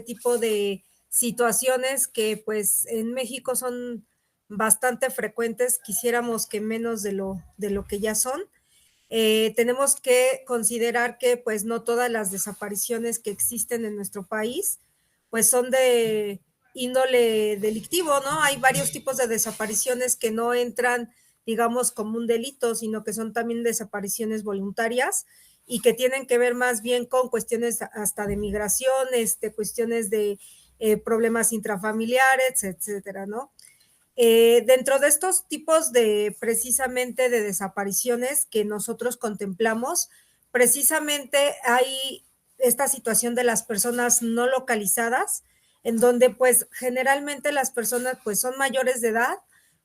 tipo de situaciones que pues en México son bastante frecuentes, quisiéramos que menos de lo que ya son. Tenemos que considerar que pues no todas las desapariciones que existen en nuestro país pues son de índole delictivo, ¿no? Hay varios tipos de desapariciones que no entran, digamos, como un delito, sino que son también desapariciones voluntarias y que tienen que ver más bien con cuestiones hasta de migración, cuestiones de problemas intrafamiliares, etcétera, ¿no? Dentro de estos tipos de precisamente de desapariciones que nosotros contemplamos, precisamente hay esta situación de las personas no localizadas, en donde pues generalmente las personas pues son mayores de edad.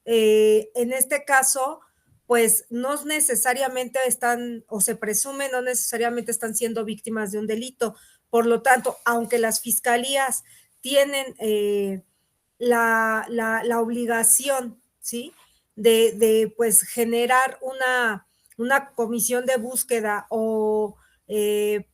En este caso, pues no necesariamente están o se presume no necesariamente están siendo víctimas de un delito. Por lo tanto, aunque las fiscalías tienen la obligación, ¿sí? Pues generar una comisión de búsqueda o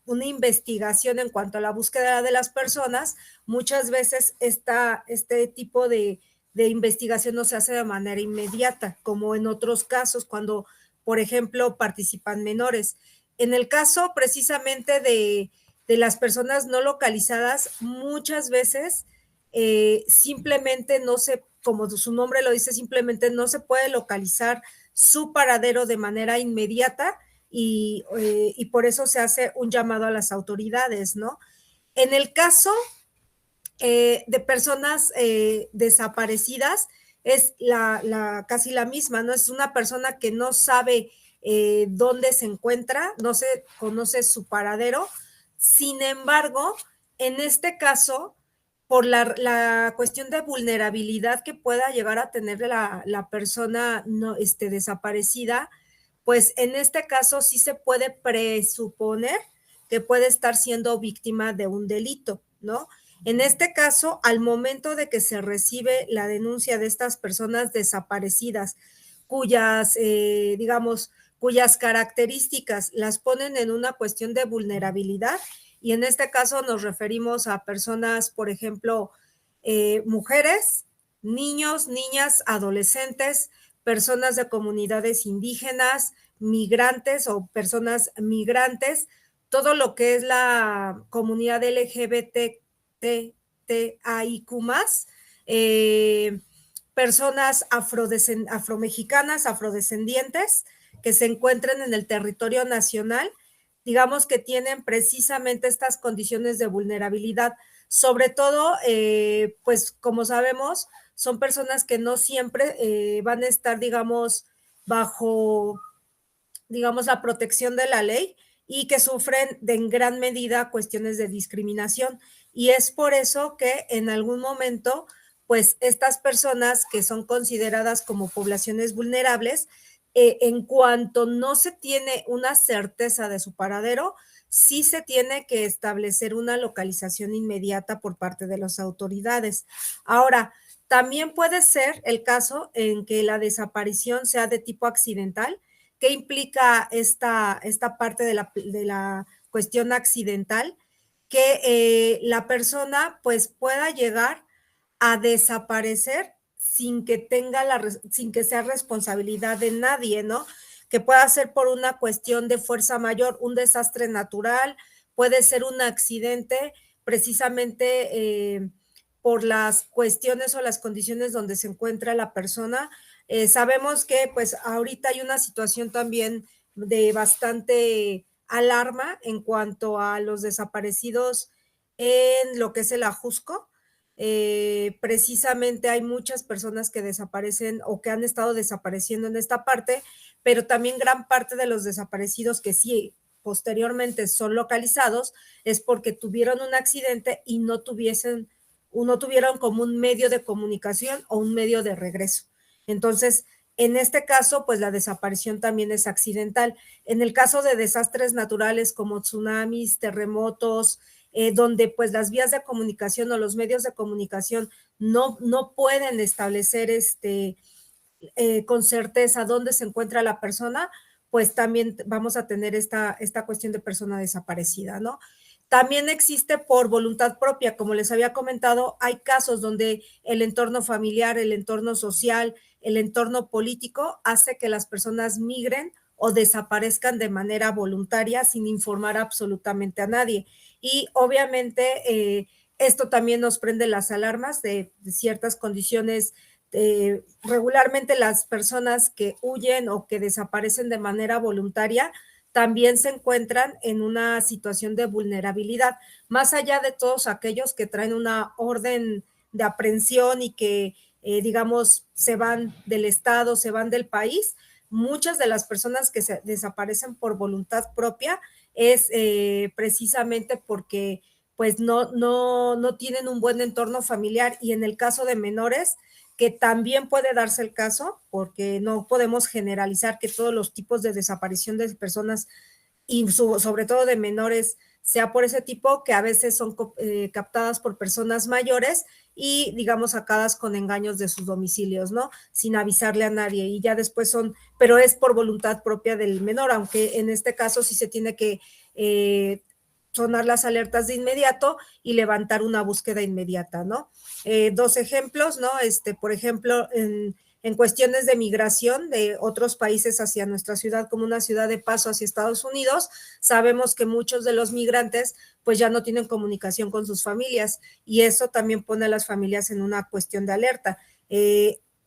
una investigación en cuanto a la búsqueda de las personas, muchas veces este tipo de investigación no se hace de manera inmediata, como en otros casos, cuando, por ejemplo, participan menores. En el caso precisamente de las personas no localizadas, muchas veces simplemente no se, como su nombre lo dice, simplemente no se puede localizar su paradero de manera inmediata y por eso se hace un llamado a las autoridades, ¿no? En el caso de personas desaparecidas, es casi la misma, ¿no? Es una persona que no sabe dónde se encuentra, no se conoce su paradero. Sin embargo, en este caso, por la cuestión de vulnerabilidad que pueda llegar a tener la persona no, desaparecida, pues en este caso sí se puede presuponer que puede estar siendo víctima de un delito, ¿no? En este caso, al momento de que se recibe la denuncia de estas personas desaparecidas, cuyas, digamos, cuyas características las ponen en una cuestión de vulnerabilidad, y en este caso nos referimos a personas, por ejemplo, mujeres, niños, niñas, adolescentes, personas de comunidades indígenas, migrantes o personas migrantes, todo lo que es la comunidad LGBTIQ+, personas afromexicanas, afrodescendientes, que se encuentren en el territorio nacional, digamos que tienen precisamente estas condiciones de vulnerabilidad. Sobre todo, pues como sabemos, son personas que no siempre van a estar, digamos, bajo, digamos, la protección de la ley y que sufren de en gran medida cuestiones de discriminación. Y es por eso que en algún momento, pues estas personas que son consideradas como poblaciones vulnerables, en cuanto no se tiene una certeza de su paradero, sí se tiene que establecer una localización inmediata por parte de las autoridades. Ahora, también puede ser el caso en que la desaparición sea de tipo accidental. ¿Qué implica esta parte de la cuestión accidental? Que la persona pues pueda llegar a desaparecer sin que tenga sin que sea responsabilidad de nadie, ¿no? Que pueda ser por una cuestión de fuerza mayor, un desastre natural, puede ser un accidente precisamente por las cuestiones o las condiciones donde se encuentra la persona. Sabemos que pues ahorita hay una situación también de bastante alarma en cuanto a los desaparecidos en lo que es el Ajusco. Precisamente hay muchas personas que desaparecen o que han estado desapareciendo en esta parte, pero también gran parte de los desaparecidos que sí posteriormente son localizados es porque tuvieron un accidente y no tuvieron como un medio de comunicación o un medio de regreso. Entonces, en este caso, pues la desaparición también es accidental. En el caso de desastres naturales como tsunamis, terremotos, donde pues las vías de comunicación o los medios de comunicación no pueden establecer con certeza dónde se encuentra la persona, pues también vamos a tener esta cuestión de persona desaparecida, ¿no? También existe por voluntad propia, como les había comentado, hay casos donde el entorno familiar, el entorno social, el entorno político hace que las personas migren o desaparezcan de manera voluntaria sin informar absolutamente a nadie. Y obviamente esto también nos prende las alarmas de ciertas condiciones. Regularmente las personas que huyen o que desaparecen de manera voluntaria también se encuentran en una situación de vulnerabilidad, más allá de todos aquellos que traen una orden de aprehensión y que, digamos, se van del estado, se van del país. Muchas de las personas que se desaparecen por voluntad propia es precisamente porque pues no tienen un buen entorno familiar, y en el caso de menores, que también puede darse el caso, porque no podemos generalizar que todos los tipos de desaparición de personas y sobre todo de menores sea por ese tipo, que a veces son captadas por personas mayores y, digamos, sacadas con engaños de sus domicilios, ¿no? Sin avisarle a nadie, y ya después son, pero es por voluntad propia del menor, aunque en este caso sí se tiene que sonar las alertas de inmediato y levantar una búsqueda inmediata, ¿no? Dos ejemplos, ¿no? Por ejemplo, en cuestiones de migración de otros países hacia nuestra ciudad como una ciudad de paso hacia Estados Unidos, sabemos que muchos de los migrantes pues ya no tienen comunicación con sus familias, y eso también pone a las familias en una cuestión de alerta.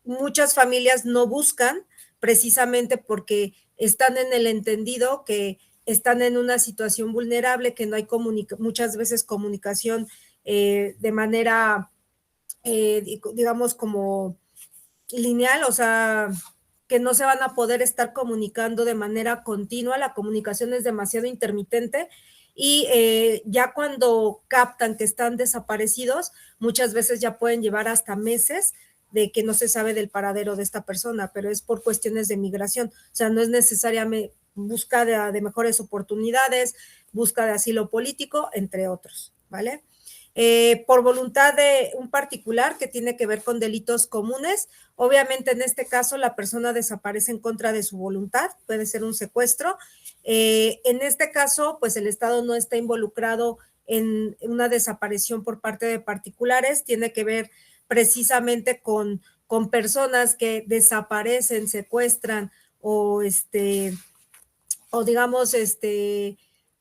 Muchas familias no buscan precisamente porque están en el entendido que están en una situación vulnerable, que no hay muchas veces comunicación de manera, digamos, como lineal, o sea, que no se van a poder estar comunicando de manera continua, la comunicación es demasiado intermitente, y ya cuando captan que están desaparecidos, muchas veces ya pueden llevar hasta meses de que no se sabe del paradero de esta persona, pero es por cuestiones de migración, o sea, no es necesariamente busca de mejores oportunidades, busca de asilo político, entre otros, ¿vale? Por voluntad de un particular que tiene que ver con delitos comunes. Obviamente en este caso la persona desaparece en contra de su voluntad, puede ser un secuestro. En este caso, pues el Estado no está involucrado en una desaparición por parte de particulares, tiene que ver precisamente con personas que desaparecen, secuestran o o digamos,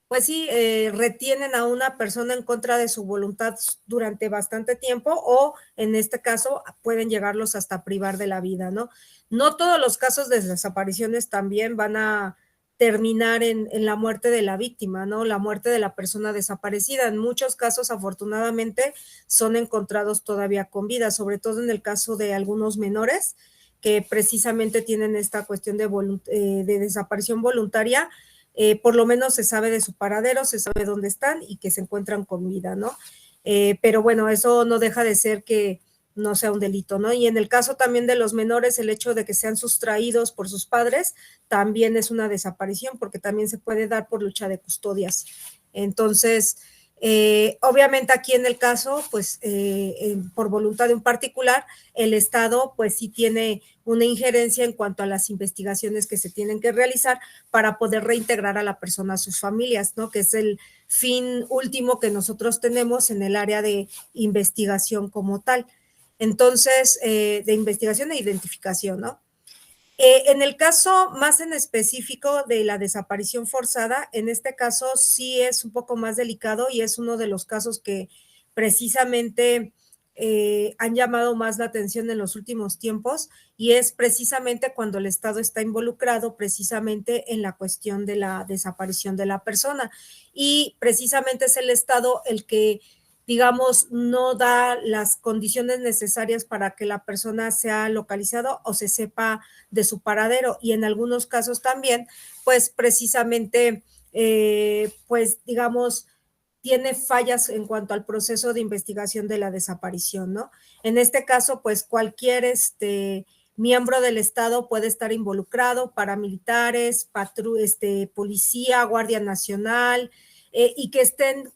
pues sí, retienen a una persona en contra de su voluntad durante bastante tiempo, o en este caso pueden llegarlos hasta privar de la vida, ¿no? No todos los casos de desapariciones también van a terminar en la muerte de la víctima, ¿no? La muerte de la persona desaparecida. En muchos casos, afortunadamente, son encontrados todavía con vida, sobre todo en el caso de algunos menores que precisamente tienen esta cuestión de desaparición voluntaria. Por lo menos se sabe de su paradero, se sabe dónde están y que se encuentran con vida, ¿no? Pero bueno, eso no deja de ser que no sea un delito, ¿no? Y en el caso también de los menores, el hecho de que sean sustraídos por sus padres también es una desaparición, porque también se puede dar por lucha de custodias. Entonces, obviamente aquí en el caso, pues por voluntad de un particular, el Estado pues sí tiene una injerencia en cuanto a las investigaciones que se tienen que realizar para poder reintegrar a la persona a sus familias, ¿no? Que es el fin último que nosotros tenemos en el área de investigación como tal. Entonces, de investigación e identificación, ¿no? En el caso más en específico de la desaparición forzada, en este caso sí es un poco más delicado y es uno de los casos que precisamente han llamado más la atención en los últimos tiempos, y es precisamente cuando el Estado está involucrado precisamente en la cuestión de la desaparición de la persona, y precisamente es el Estado el que, digamos, no da las condiciones necesarias para que la persona sea localizada o se sepa de su paradero, y en algunos casos también, pues precisamente, pues digamos, tiene fallas en cuanto al proceso de investigación de la desaparición, ¿no? En este caso, pues cualquier miembro del Estado puede estar involucrado, paramilitares, policía, Guardia Nacional, y que estén,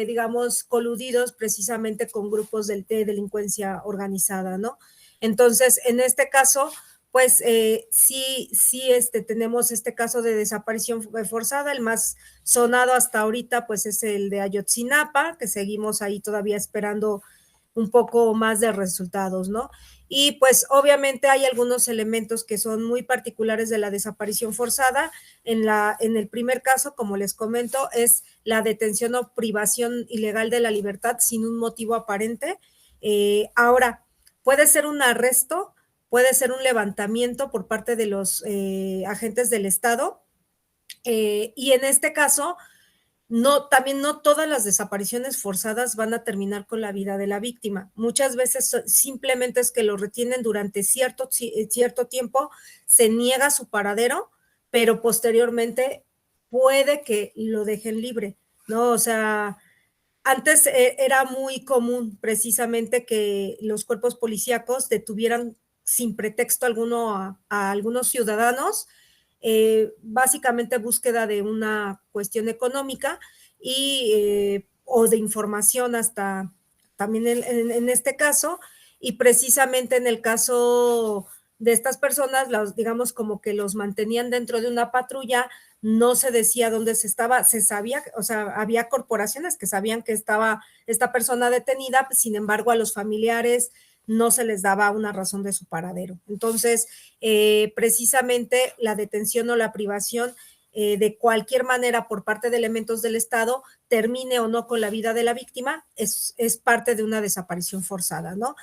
digamos, coludidos precisamente con grupos de delincuencia organizada, ¿no? Entonces, en este caso, pues sí, sí tenemos este caso de desaparición forzada, el más sonado hasta ahorita pues es el de Ayotzinapa, que seguimos ahí todavía esperando un poco más de resultados, ¿no? Y pues obviamente hay algunos elementos que son muy particulares de la desaparición forzada. En el primer caso, como les comento, es la detención o privación ilegal de la libertad sin un motivo aparente. Ahora, puede ser un arresto, puede ser un levantamiento por parte de los agentes del Estado, y en este caso, no, también no todas las desapariciones forzadas van a terminar con la vida de la víctima. Muchas veces simplemente es que lo retienen durante cierto tiempo, se niega su paradero, pero posteriormente puede que lo dejen libre, ¿no? O sea, antes era muy común precisamente que los cuerpos policíacos detuvieran sin pretexto alguno a algunos ciudadanos, básicamente búsqueda de una cuestión económica y, o de información hasta también en este caso, y precisamente en el caso de estas personas, digamos como que los mantenían dentro de una patrulla, no se decía dónde se estaba, se sabía, o sea, había corporaciones que sabían que estaba esta persona detenida, sin embargo a los familiares no se les daba una razón de su paradero. Entonces, precisamente la detención o la privación de cualquier manera por parte de elementos del Estado, termine o no con la vida de la víctima, es parte de una desaparición forzada, ¿no?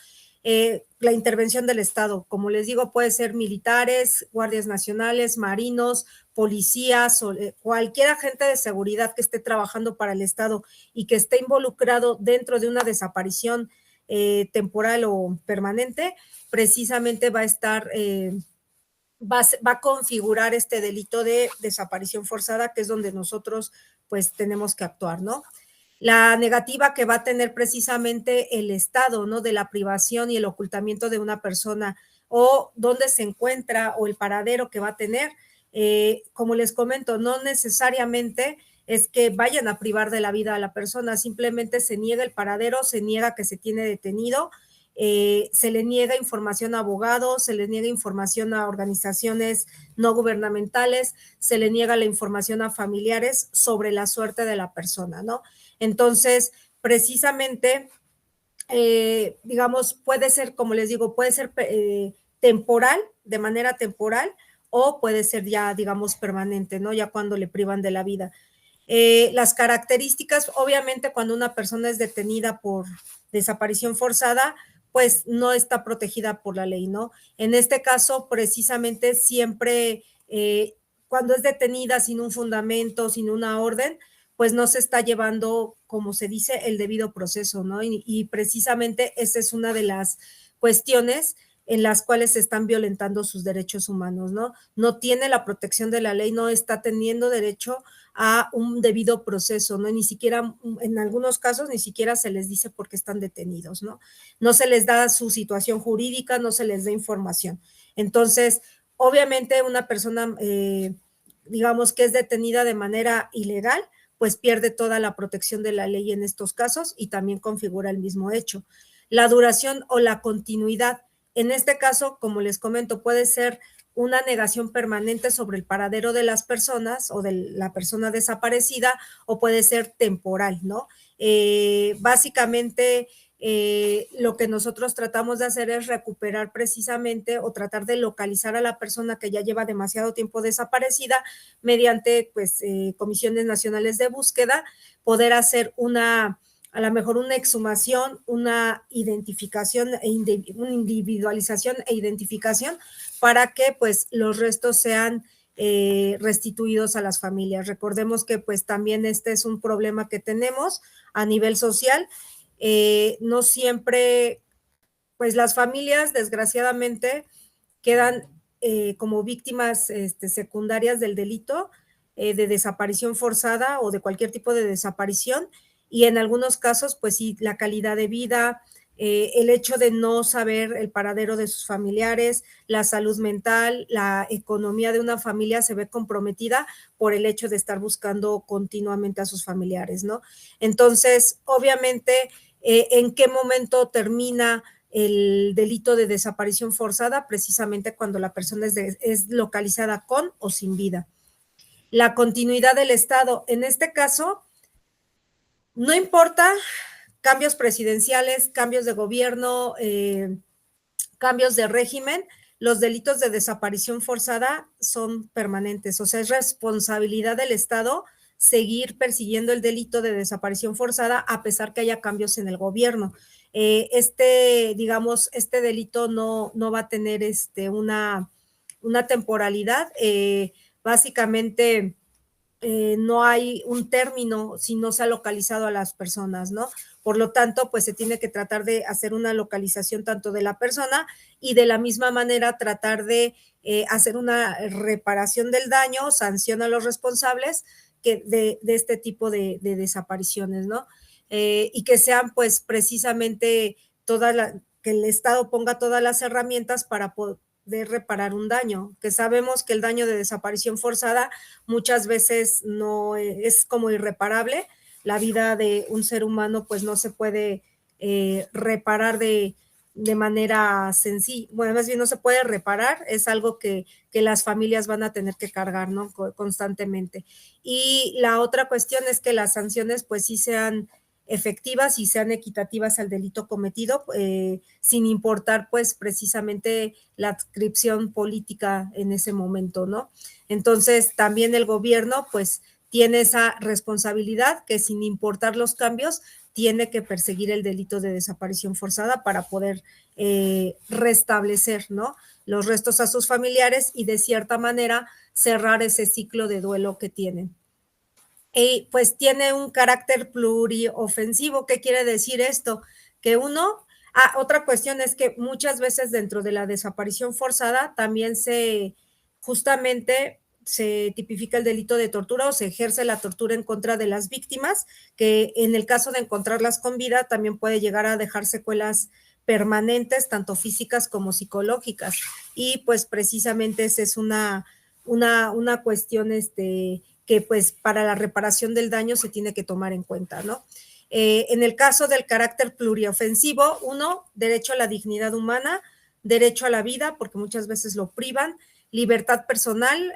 La intervención del Estado, como les digo, puede ser militares, guardias nacionales, marinos, policías, o cualquier agente de seguridad que esté trabajando para el Estado y que esté involucrado dentro de una desaparición temporal o permanente, precisamente va a estar, va a configurar este delito de desaparición forzada, que es donde nosotros pues tenemos que actuar, ¿no? La negativa que va a tener precisamente el Estado, ¿no? De la privación y el ocultamiento de una persona, o dónde se encuentra, o el paradero que va a tener. Como les comento, no necesariamente es que vayan a privar de la vida a la persona, simplemente se niega el paradero, se niega que se tiene detenido, se le niega información a abogados, se le niega información a organizaciones no gubernamentales, se le niega la información a familiares sobre la suerte de la persona, ¿no? Entonces, precisamente, digamos, puede ser, como les digo, puede ser temporal, de manera temporal, o puede ser ya, digamos, permanente, ¿no? Ya cuando le privan de la vida. Las características, obviamente, cuando una persona es detenida por desaparición forzada, pues no está protegida por la ley, ¿no? En este caso, precisamente, siempre cuando es detenida sin un fundamento, sin una orden, pues no se está llevando, como se dice, el debido proceso, ¿no? Y precisamente esa es una de las cuestiones en las cuales se están violentando sus derechos humanos, ¿no? No tiene la protección de la ley, no está teniendo derecho a un debido proceso, ¿no? Ni siquiera, en algunos casos, ni siquiera se les dice por qué están detenidos, ¿no? No se les da su situación jurídica, no se les da información. Entonces, obviamente una persona, digamos, que es detenida de manera ilegal, pues pierde toda la protección de la ley en estos casos y también configura el mismo hecho. La duración o la continuidad, en este caso, como les comento, puede ser una negación permanente sobre el paradero de las personas o de la persona desaparecida, o puede ser temporal, ¿no? Básicamente, lo que nosotros tratamos de hacer es recuperar precisamente o tratar de localizar a la persona que ya lleva demasiado tiempo desaparecida mediante pues comisiones nacionales de búsqueda, poder hacer a lo mejor una exhumación, una identificación, una individualización e identificación para que pues los restos sean restituidos a las familias. Recordemos que pues también este es un problema que tenemos a nivel social. No siempre, pues las familias desgraciadamente quedan como víctimas secundarias del delito de desaparición forzada o de cualquier tipo de desaparición, y en algunos casos, pues sí, la calidad de vida, el hecho de no saber el paradero de sus familiares, la salud mental, la economía de una familia se ve comprometida por el hecho de estar buscando continuamente a sus familiares, ¿no? Entonces, obviamente, ¿en qué momento termina el delito de desaparición forzada, precisamente cuando la persona es localizada con o sin vida. La continuidad del Estado, en este caso, no importa cambios presidenciales, cambios de gobierno, cambios de régimen, los delitos de desaparición forzada son permanentes, o sea, es responsabilidad del Estado seguir persiguiendo el delito de desaparición forzada a pesar que haya cambios en el gobierno. Digamos, este delito no va a tener una temporalidad. Básicamente, no hay un término si no se ha localizado a las personas, ¿no? Por lo tanto, pues se tiene que tratar de hacer una localización tanto de la persona y de la misma manera tratar de hacer una reparación del daño, sanción a los responsables de este tipo de desapariciones, ¿no? Y que sean pues precisamente que el Estado ponga todas las herramientas para poder reparar un daño, que sabemos que el daño de desaparición forzada muchas veces no es como irreparable. La vida de un ser humano pues no se puede reparar de manera sencilla, bueno, más bien no se puede reparar, es algo que las familias van a tener que cargar, ¿no? Constantemente. Y la otra cuestión es que las sanciones pues sí sean efectivas y sean equitativas al delito cometido, sin importar pues precisamente la adscripción política en ese momento, ¿no? Entonces también el gobierno pues tiene esa responsabilidad que sin importar los cambios tiene que perseguir el delito de desaparición forzada para poder restablecer, ¿no? Los restos a sus familiares y de cierta manera cerrar ese ciclo de duelo que tienen. Y pues tiene un carácter pluriofensivo. ¿Qué quiere decir esto? Que otra cuestión es que muchas veces dentro de la desaparición forzada también justamente se tipifica el delito de tortura o se ejerce la tortura en contra de las víctimas, que en el caso de encontrarlas con vida también puede llegar a dejar secuelas permanentes, tanto físicas como psicológicas. Y pues precisamente esa es una cuestión que pues para la reparación del daño se tiene que tomar en cuenta, ¿no? En el caso del carácter pluriofensivo, derecho a la dignidad humana, derecho a la vida, porque muchas veces lo privan, libertad personal,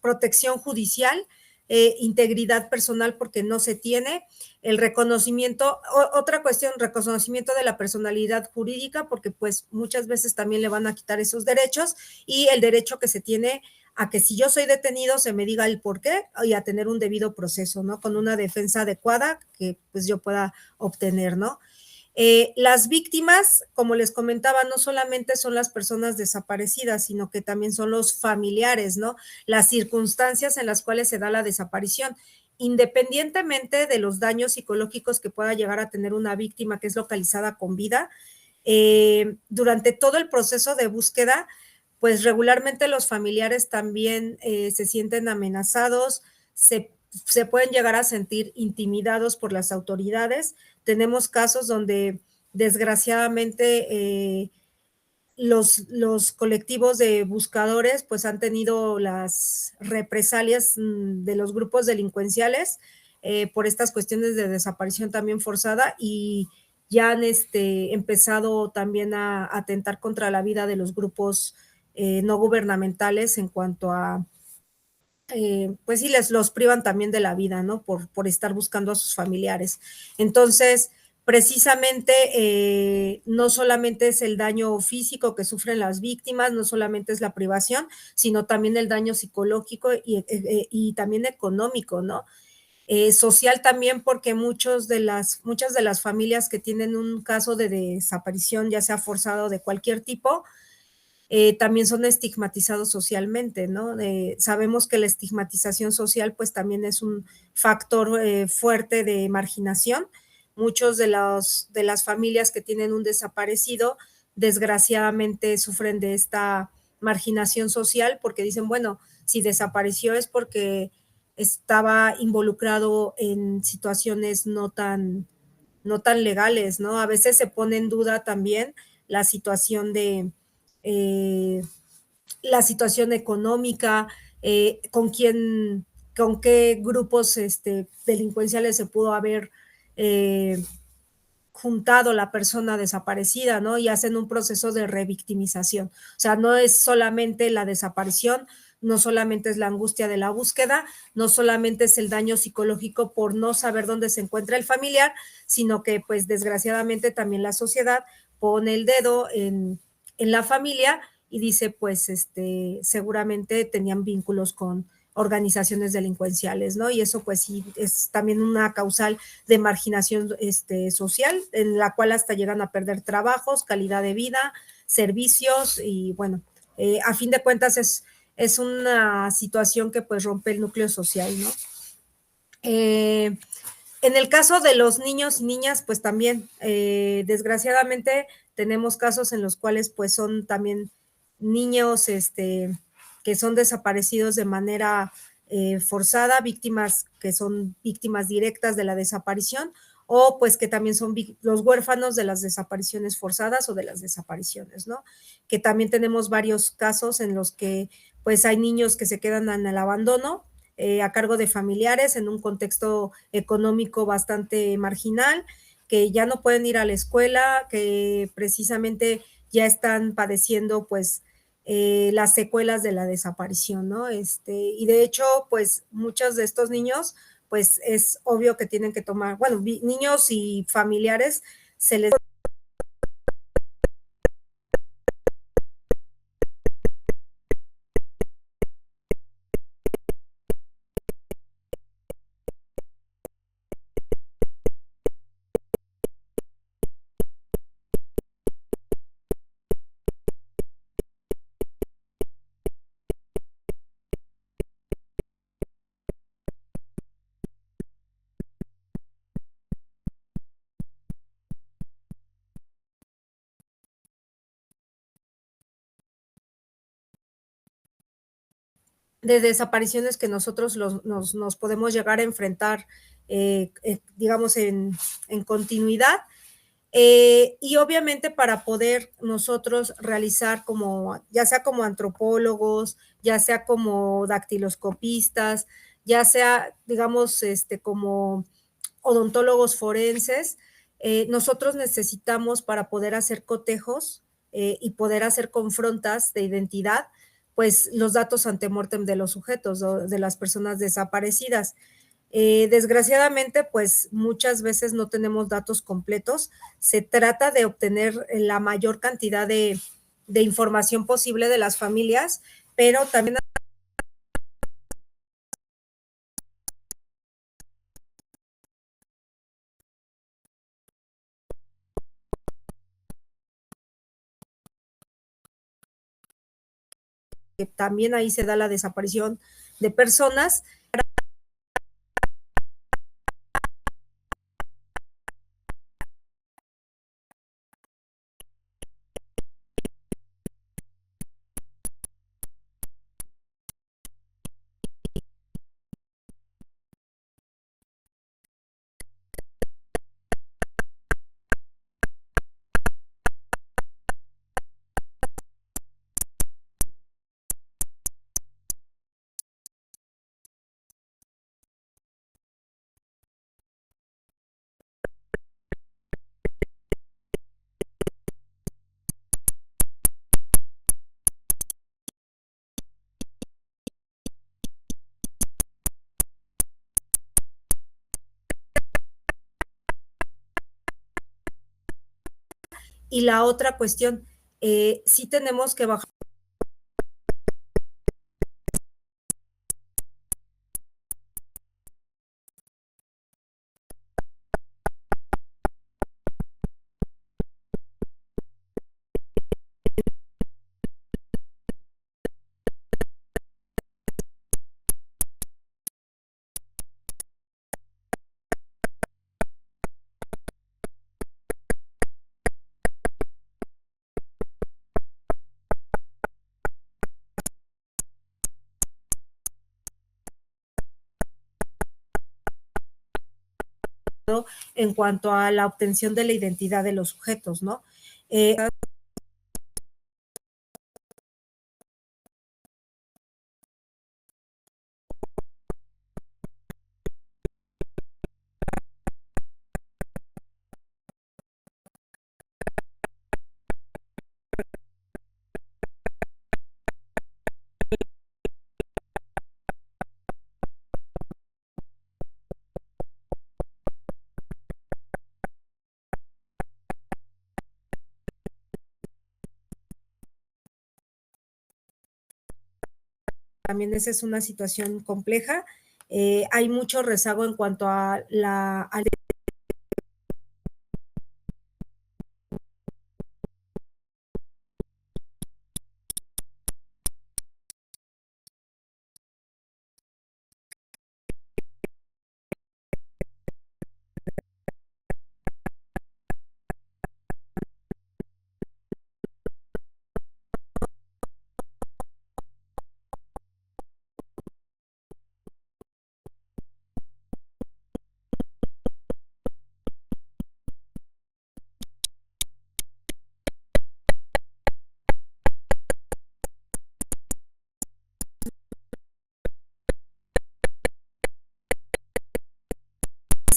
protección judicial, integridad personal porque no se tiene, el reconocimiento, otra cuestión, reconocimiento de la personalidad jurídica, porque pues muchas veces también le van a quitar esos derechos, y el derecho que se tiene a que si yo soy detenido se me diga el por qué y a tener un debido proceso, ¿no? Con una defensa adecuada que pues yo pueda obtener, ¿no? Las víctimas, como les comentaba, no solamente son las personas desaparecidas, sino que también son los familiares, ¿no? Las circunstancias en las cuales se da la desaparición, independientemente de los daños psicológicos que pueda llegar a tener una víctima que es localizada con vida, durante todo el proceso de búsqueda, pues regularmente los familiares también se sienten amenazados, se pueden llegar a sentir intimidados por las autoridades. Tenemos casos donde desgraciadamente los colectivos de buscadores pues han tenido las represalias de los grupos delincuenciales por estas cuestiones de desaparición también forzada, y ya han empezado también a atentar contra la vida de los grupos no gubernamentales en cuanto a pues sí, los privan también de la vida, ¿no? Por estar buscando a sus familiares. Entonces, precisamente, no solamente es el daño físico que sufren las víctimas, no solamente es la privación, sino también el daño psicológico y también económico, ¿no? Social también, porque muchas de las familias que tienen un caso de desaparición, ya sea forzado de cualquier tipo, también son estigmatizados socialmente, ¿no? Sabemos que la estigmatización social pues también es un factor fuerte de marginación. Muchos de las familias que tienen un desaparecido desgraciadamente sufren de esta marginación social porque dicen, bueno, si desapareció es porque estaba involucrado en situaciones no tan legales, ¿no? A veces se pone en duda también la situación eh, la situación económica, con qué grupos delincuenciales se pudo haber juntado la persona desaparecida, ¿no? Y hacen un proceso de revictimización. O sea, no es solamente la desaparición, no solamente es la angustia de la búsqueda, no solamente es el daño psicológico por no saber dónde se encuentra el familiar, sino que pues desgraciadamente también la sociedad pone el dedo en la familia y dice pues seguramente tenían vínculos con organizaciones delincuenciales, ¿no? Y eso pues sí es también una causal de marginación social, en la cual hasta llegan a perder trabajos, calidad de vida, servicios y bueno, a fin de cuentas es una situación que pues rompe el núcleo social, ¿no? En el caso de los niños y niñas, pues también, desgraciadamente, tenemos casos en los cuales pues son también niños que son desaparecidos de manera forzada, víctimas que son víctimas directas de la desaparición, o pues que también son los huérfanos de las desapariciones forzadas o de las desapariciones, ¿no? Que también tenemos varios casos en los que pues hay niños que se quedan en el abandono, a cargo de familiares en un contexto económico bastante marginal, que ya no pueden ir a la escuela, que precisamente ya están padeciendo pues las secuelas de la desaparición, ¿no? Y de hecho, pues muchos de estos niños, pues es obvio que tienen que tomar, bueno, niños y familiares se les de desapariciones que nosotros nos podemos llegar a enfrentar, digamos, en continuidad. Y obviamente para poder nosotros realizar como, ya sea como antropólogos, ya sea como dactiloscopistas, ya sea, digamos, como odontólogos forenses, nosotros necesitamos para poder hacer cotejos y poder hacer confrontas de identidad, pues los datos antemortem de los sujetos o de las personas desaparecidas. Desgraciadamente, pues muchas veces no tenemos datos completos. Se trata de obtener la mayor cantidad de información posible de las familias, pero también también ahí se da la desaparición de personas. Y la otra cuestión, sí tenemos que bajar en cuanto a la obtención de la identidad de los sujetos, ¿no? también esa es una situación compleja. Hay mucho rezago en cuanto a la al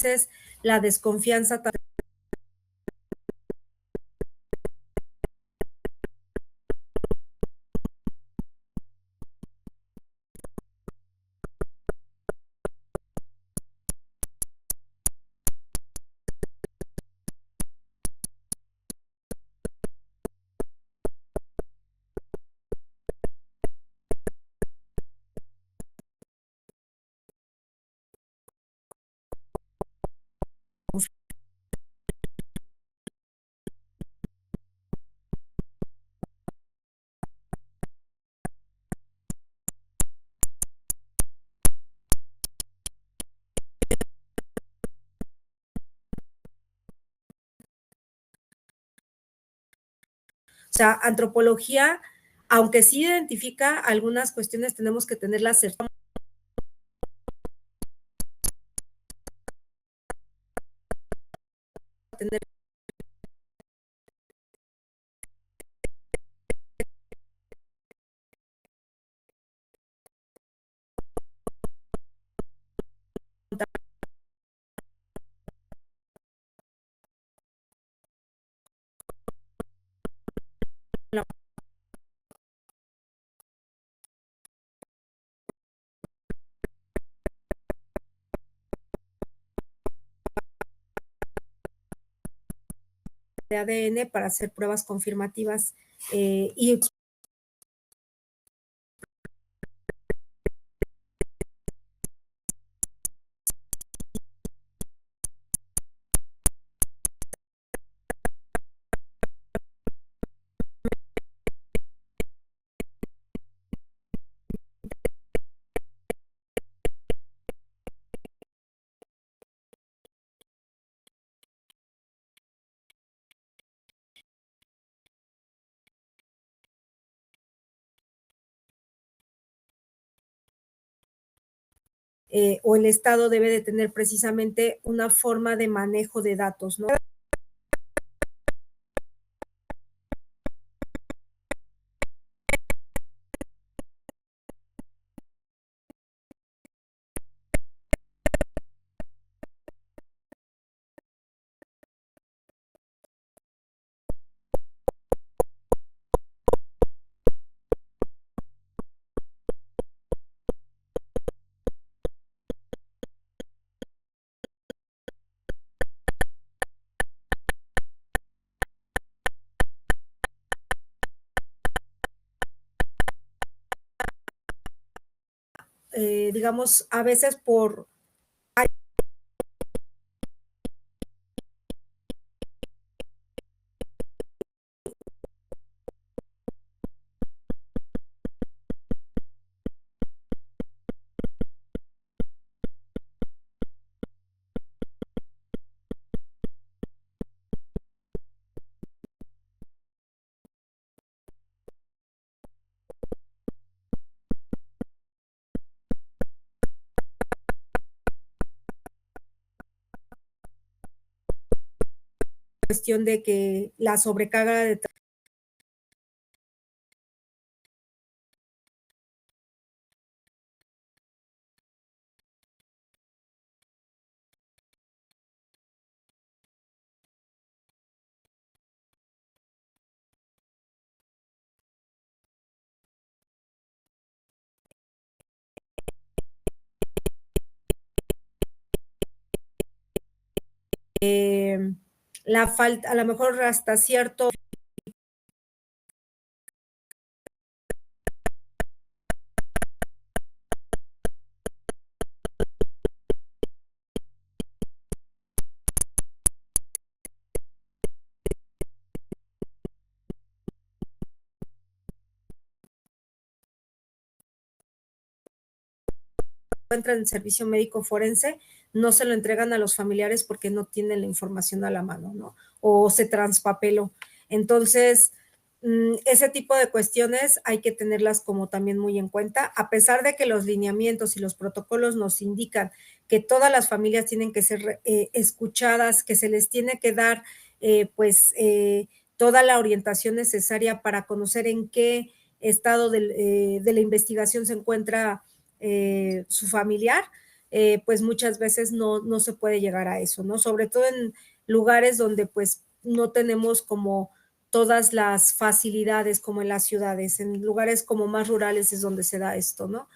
veces la desconfianza o sea, antropología, aunque sí identifica algunas cuestiones, tenemos que tener la certeza tener la de ADN para hacer pruebas confirmativas, y o el Estado debe de tener precisamente una forma de manejo de datos, ¿no? Digamos, a veces por cuestión de que la sobrecarga de la falta, a lo mejor hasta cierto encuentra en el servicio médico forense, no se lo entregan a los familiares porque no tienen la información a la mano, ¿no? O se transpapeló. Entonces, ese tipo de cuestiones hay que tenerlas como también muy en cuenta, a pesar de que los lineamientos y los protocolos nos indican que todas las familias tienen que ser escuchadas, que se les tiene que dar toda la orientación necesaria para conocer en qué estado de la investigación se encuentra su familiar, pues muchas veces no se puede llegar a eso, ¿no? Sobre todo en lugares donde pues no tenemos como todas las facilidades como en las ciudades, en lugares como más rurales es donde se da esto, ¿no?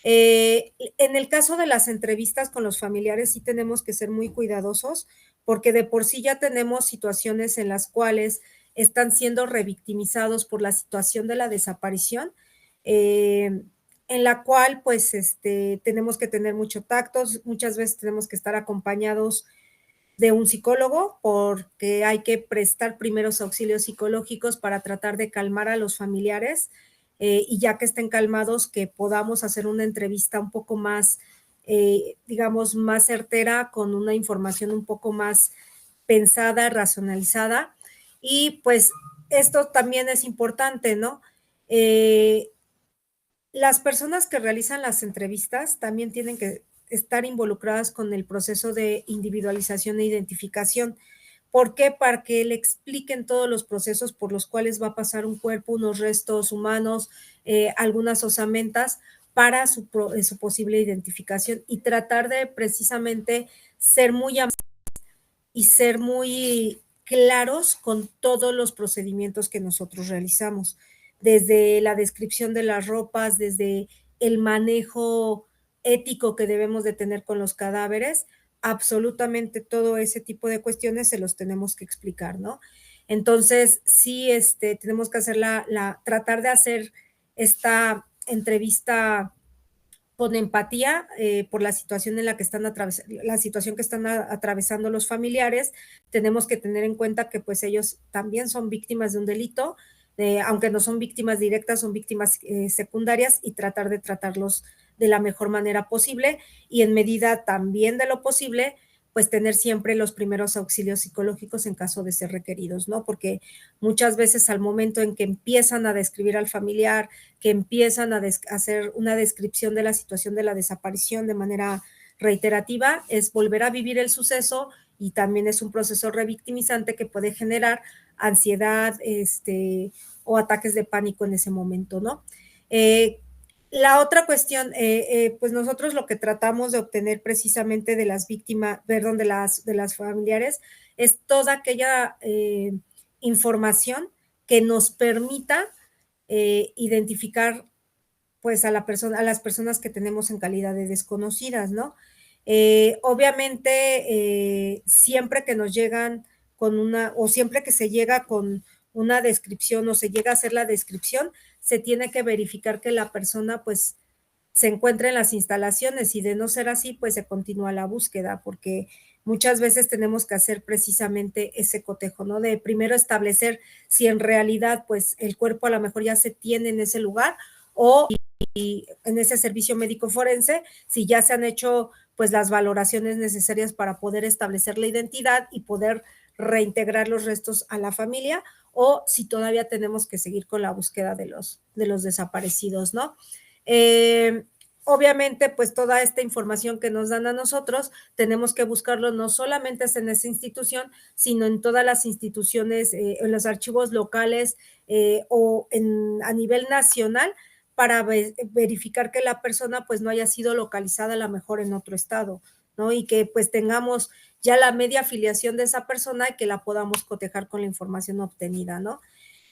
En el caso de las entrevistas con los familiares sí tenemos que ser muy cuidadosos porque de por sí ya tenemos situaciones en las cuales están siendo revictimizados por la situación de la desaparición, eh, en la cual pues tenemos que tener mucho tacto, muchas veces tenemos que estar acompañados de un psicólogo porque hay que prestar primeros auxilios psicológicos para tratar de calmar a los familiares y ya que estén calmados que podamos hacer una entrevista un poco más, digamos, más certera con una información un poco más pensada, racionalizada y pues esto también es importante, ¿no? Las personas que realizan las entrevistas también tienen que estar involucradas con el proceso de individualización e identificación. ¿Por qué? Para que le expliquen todos los procesos por los cuales va a pasar un cuerpo, unos restos humanos, algunas osamentas para su posible identificación y tratar de precisamente ser muy y ser muy claros con todos los procedimientos que nosotros realizamos, desde la descripción de las ropas, desde el manejo ético que debemos de tener con los cadáveres, absolutamente todo ese tipo de cuestiones se los tenemos que explicar, ¿no? Entonces, sí, tenemos que hacer tratar de hacer esta entrevista con empatía por la situación en la que están la situación que están atravesando los familiares, tenemos que tener en cuenta que pues ellos también son víctimas de un delito, aunque no son víctimas directas, son víctimas secundarias y tratar de tratarlos de la mejor manera posible y en medida también de lo posible, pues tener siempre los primeros auxilios psicológicos en caso de ser requeridos, ¿no? Porque muchas veces al momento en que empiezan a describir al familiar, que empiezan a hacer una descripción de la situación de la desaparición de manera reiterativa, es volver a vivir el suceso y también es un proceso revictimizante que puede generar ansiedad o ataques de pánico en ese momento, ¿no? La otra cuestión, pues nosotros lo que tratamos de obtener precisamente de las víctimas, perdón, de las familiares, es toda aquella información que nos permita identificar pues a las personas que tenemos en calidad de desconocidas, ¿no? Obviamente, siempre que nos llegan o siempre que se llega con una descripción o se llega a hacer la descripción, se tiene que verificar que la persona pues se encuentra en las instalaciones y de no ser así, pues se continúa la búsqueda, porque muchas veces tenemos que hacer precisamente ese cotejo, ¿no? De primero establecer si en realidad, pues el cuerpo a lo mejor ya se tiene en ese lugar o en ese servicio médico forense, si ya se han hecho pues las valoraciones necesarias para poder establecer la identidad y poder reintegrar los restos a la familia o si todavía tenemos que seguir con la búsqueda de los desaparecidos, ¿no? Obviamente, pues toda esta información que nos dan a nosotros, tenemos que buscarlo no solamente en esa institución, sino en todas las instituciones, en los archivos locales a nivel nacional, para verificar que la persona pues no haya sido localizada a lo mejor en otro estado, ¿no? Y que pues tengamos ya la media afiliación de esa persona y que la podamos cotejar con la información obtenida, ¿no?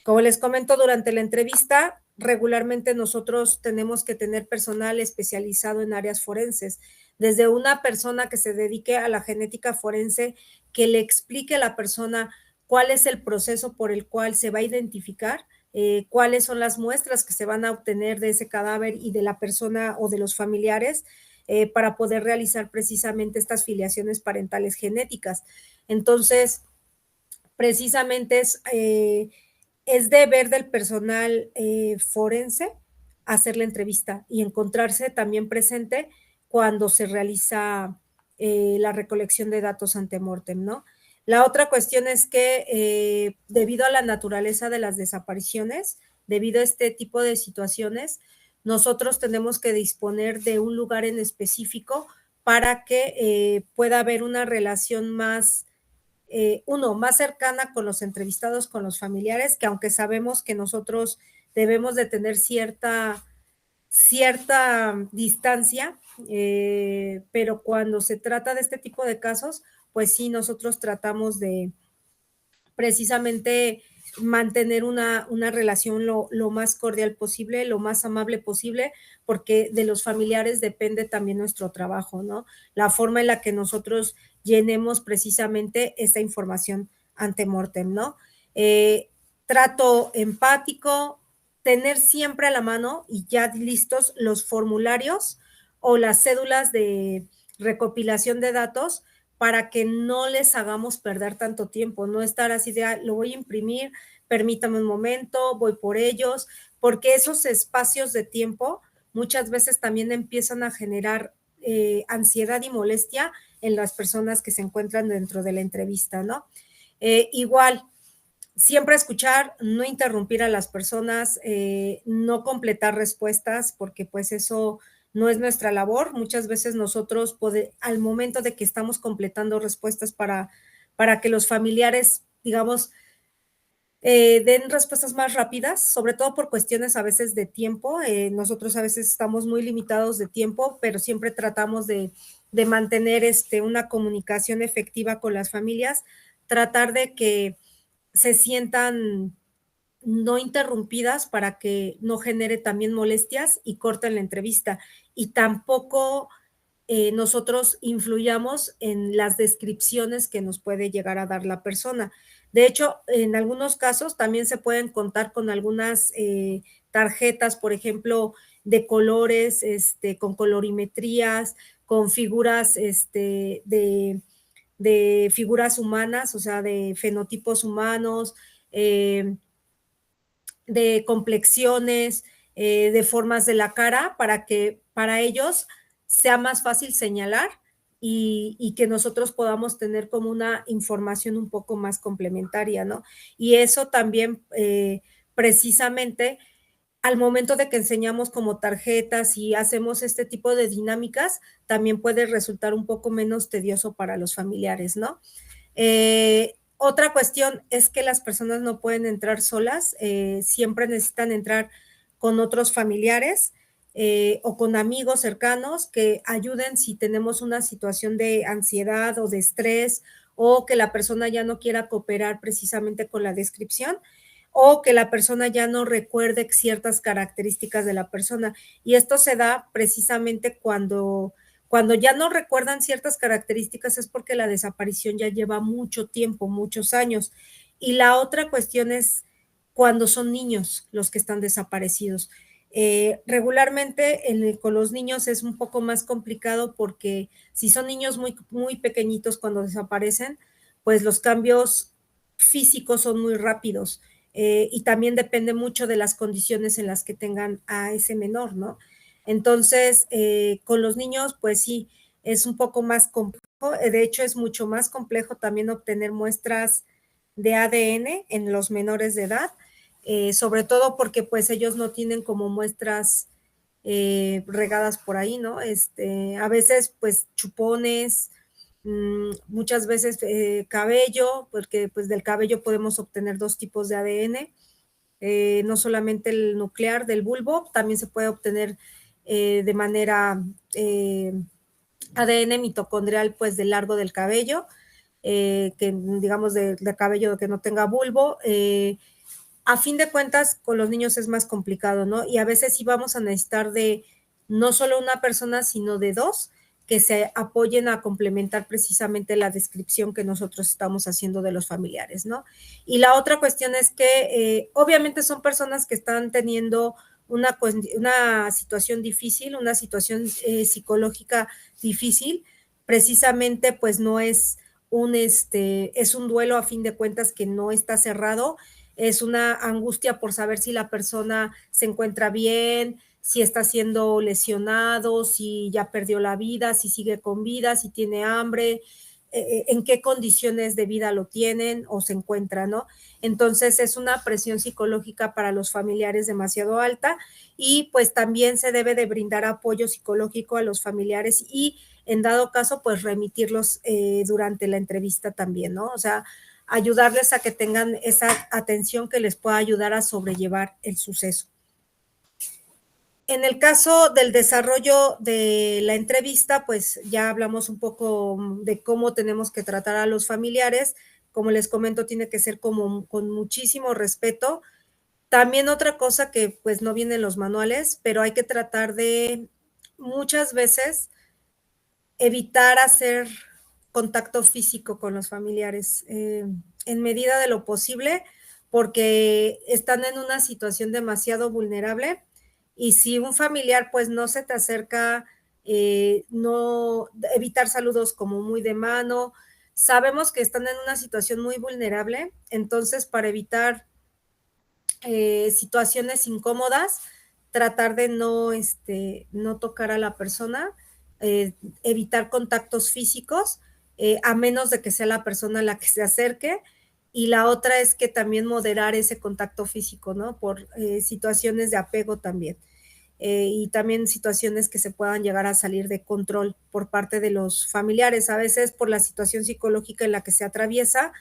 Como les comento durante la entrevista, regularmente nosotros tenemos que tener personal especializado en áreas forenses, desde una persona que se dedique a la genética forense, que le explique a la persona cuál es el proceso por el cual se va a identificar, cuáles son las muestras que se van a obtener de ese cadáver y de la persona o de los familiares, para poder realizar precisamente estas filiaciones parentales genéticas. Entonces, precisamente es deber del personal forense hacer la entrevista y encontrarse también presente cuando se realiza la recolección de datos ante mortem, ¿no? La otra cuestión es que debido a la naturaleza de las desapariciones, debido a este tipo de situaciones, nosotros tenemos que disponer de un lugar en específico para que pueda haber una relación más, uno, más cercana con los entrevistados, con los familiares, que aunque sabemos que nosotros debemos de tener cierta distancia, pero cuando se trata de este tipo de casos, pues sí, nosotros tratamos de precisamente mantener una relación lo más cordial posible, lo más amable posible, porque de los familiares depende también nuestro trabajo, ¿no? La forma en la que nosotros llenemos precisamente esta información ante mortem, ¿no? Eh, Trato empático, tener siempre a la mano y ya listos los formularios o las cédulas de recopilación de datos para que no les hagamos perder tanto tiempo, no estar así de, lo voy a imprimir, permítame un momento, voy por ellos, porque esos espacios de tiempo muchas veces también empiezan a generar ansiedad y molestia en las personas que se encuentran dentro de la entrevista, ¿no? Igual, siempre escuchar, no interrumpir a las personas, no completar respuestas, porque pues eso no es nuestra labor. Muchas veces nosotros, al momento de que estamos completando respuestas para que los familiares, digamos, den respuestas más rápidas, sobre todo por cuestiones a veces de tiempo. Nosotros a veces estamos muy limitados de tiempo, pero siempre tratamos de mantener una comunicación efectiva con las familias, tratar de que se sientan no interrumpidas para que no genere también molestias y corten la entrevista. Y tampoco nosotros influyamos en las descripciones que nos puede llegar a dar la persona. De hecho, en algunos casos también se pueden contar con algunas tarjetas, por ejemplo, de colores, con colorimetrías, con figuras de figuras humanas, o sea, de fenotipos humanos, eh, de complexiones, de formas de la cara, para que para ellos sea más fácil señalar y que nosotros podamos tener como una información un poco más complementaria, ¿no? Y eso también precisamente al momento de que enseñamos como tarjetas y hacemos este tipo de dinámicas, también puede resultar un poco menos tedioso para los familiares, ¿no? Otra cuestión es que las personas no pueden entrar solas, siempre necesitan entrar con otros familiares o con amigos cercanos que ayuden si tenemos una situación de ansiedad o de estrés o que la persona ya no quiera cooperar precisamente con la descripción o que la persona ya no recuerde ciertas características de la persona. Y esto se da precisamente cuando ya no recuerdan ciertas características es porque la desaparición ya lleva mucho tiempo, muchos años. Y la otra cuestión es cuando son niños los que están desaparecidos. Regularmente con los niños es un poco más complicado porque si son niños muy pequeñitos cuando desaparecen, pues los cambios físicos son muy rápidos y también depende mucho de las condiciones en las que tengan a ese menor, ¿no? Entonces, con los niños, pues sí, es un poco más complejo. De hecho, es mucho más complejo también obtener muestras de ADN en los menores de edad, sobre todo porque pues ellos no tienen como muestras regadas por ahí, ¿no? A veces pues chupones, muchas veces cabello, porque pues del cabello podemos obtener dos tipos de ADN, no solamente el nuclear del bulbo, también se puede obtener de manera ADN mitocondrial, pues del largo del cabello, que digamos de cabello que no tenga bulbo. A fin de cuentas, con los niños es más complicado, ¿no? Y a veces sí vamos a necesitar de no solo una persona, sino de dos que se apoyen a complementar precisamente la descripción que nosotros estamos haciendo de los familiares, ¿no? Y la otra cuestión es que obviamente son personas que están teniendo una situación difícil, una situación psicológica difícil, precisamente pues no es es un duelo a fin de cuentas que no está cerrado, es una angustia por saber si la persona se encuentra bien, si está siendo lesionado, si ya perdió la vida, si sigue con vida, si tiene hambre, en qué condiciones de vida lo tienen o se encuentran, ¿no? Entonces es una presión psicológica para los familiares demasiado alta y pues también se debe de brindar apoyo psicológico a los familiares y en dado caso pues remitirlos durante la entrevista también, ¿no? O sea, ayudarles a que tengan esa atención que les pueda ayudar a sobrellevar el suceso. En el caso del desarrollo de la entrevista, pues ya hablamos un poco de cómo tenemos que tratar a los familiares. Como les comento, tiene que ser como con muchísimo respeto. También otra cosa que pues no viene en los manuales, pero hay que tratar de muchas veces evitar hacer contacto físico con los familiares en medida de lo posible, porque están en una situación demasiado vulnerable y si un familiar pues no se te acerca, no evitar saludos como muy de mano, sabemos que están en una situación muy vulnerable, entonces para evitar situaciones incómodas, tratar de no tocar a la persona, eh, evitar contactos físicos, a menos de que sea la persona la que se acerque. Y la otra es que también moderar ese contacto físico, ¿no? Por situaciones de apego también. Y también situaciones que se puedan llegar a salir de control por parte de los familiares. A veces por la situación psicológica en la que se atraviesa,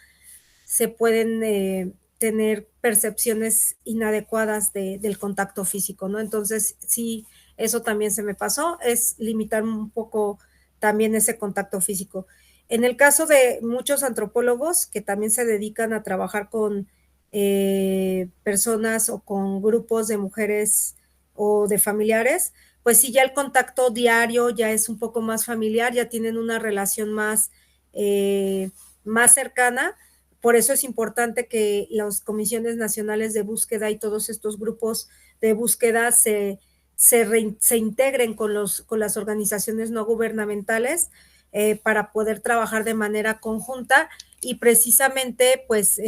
se pueden tener percepciones inadecuadas del contacto físico, ¿no? Entonces, sí, eso también se me pasó, es limitar un poco también ese contacto físico. En el caso de muchos antropólogos que también se dedican a trabajar con personas o con grupos de mujeres o de familiares, pues sí, ya el contacto diario ya es un poco más familiar, ya tienen una relación más cercana. Por eso es importante que las comisiones nacionales de búsqueda y todos estos grupos de búsqueda se integren con las organizaciones no gubernamentales para poder trabajar de manera conjunta y precisamente, pues,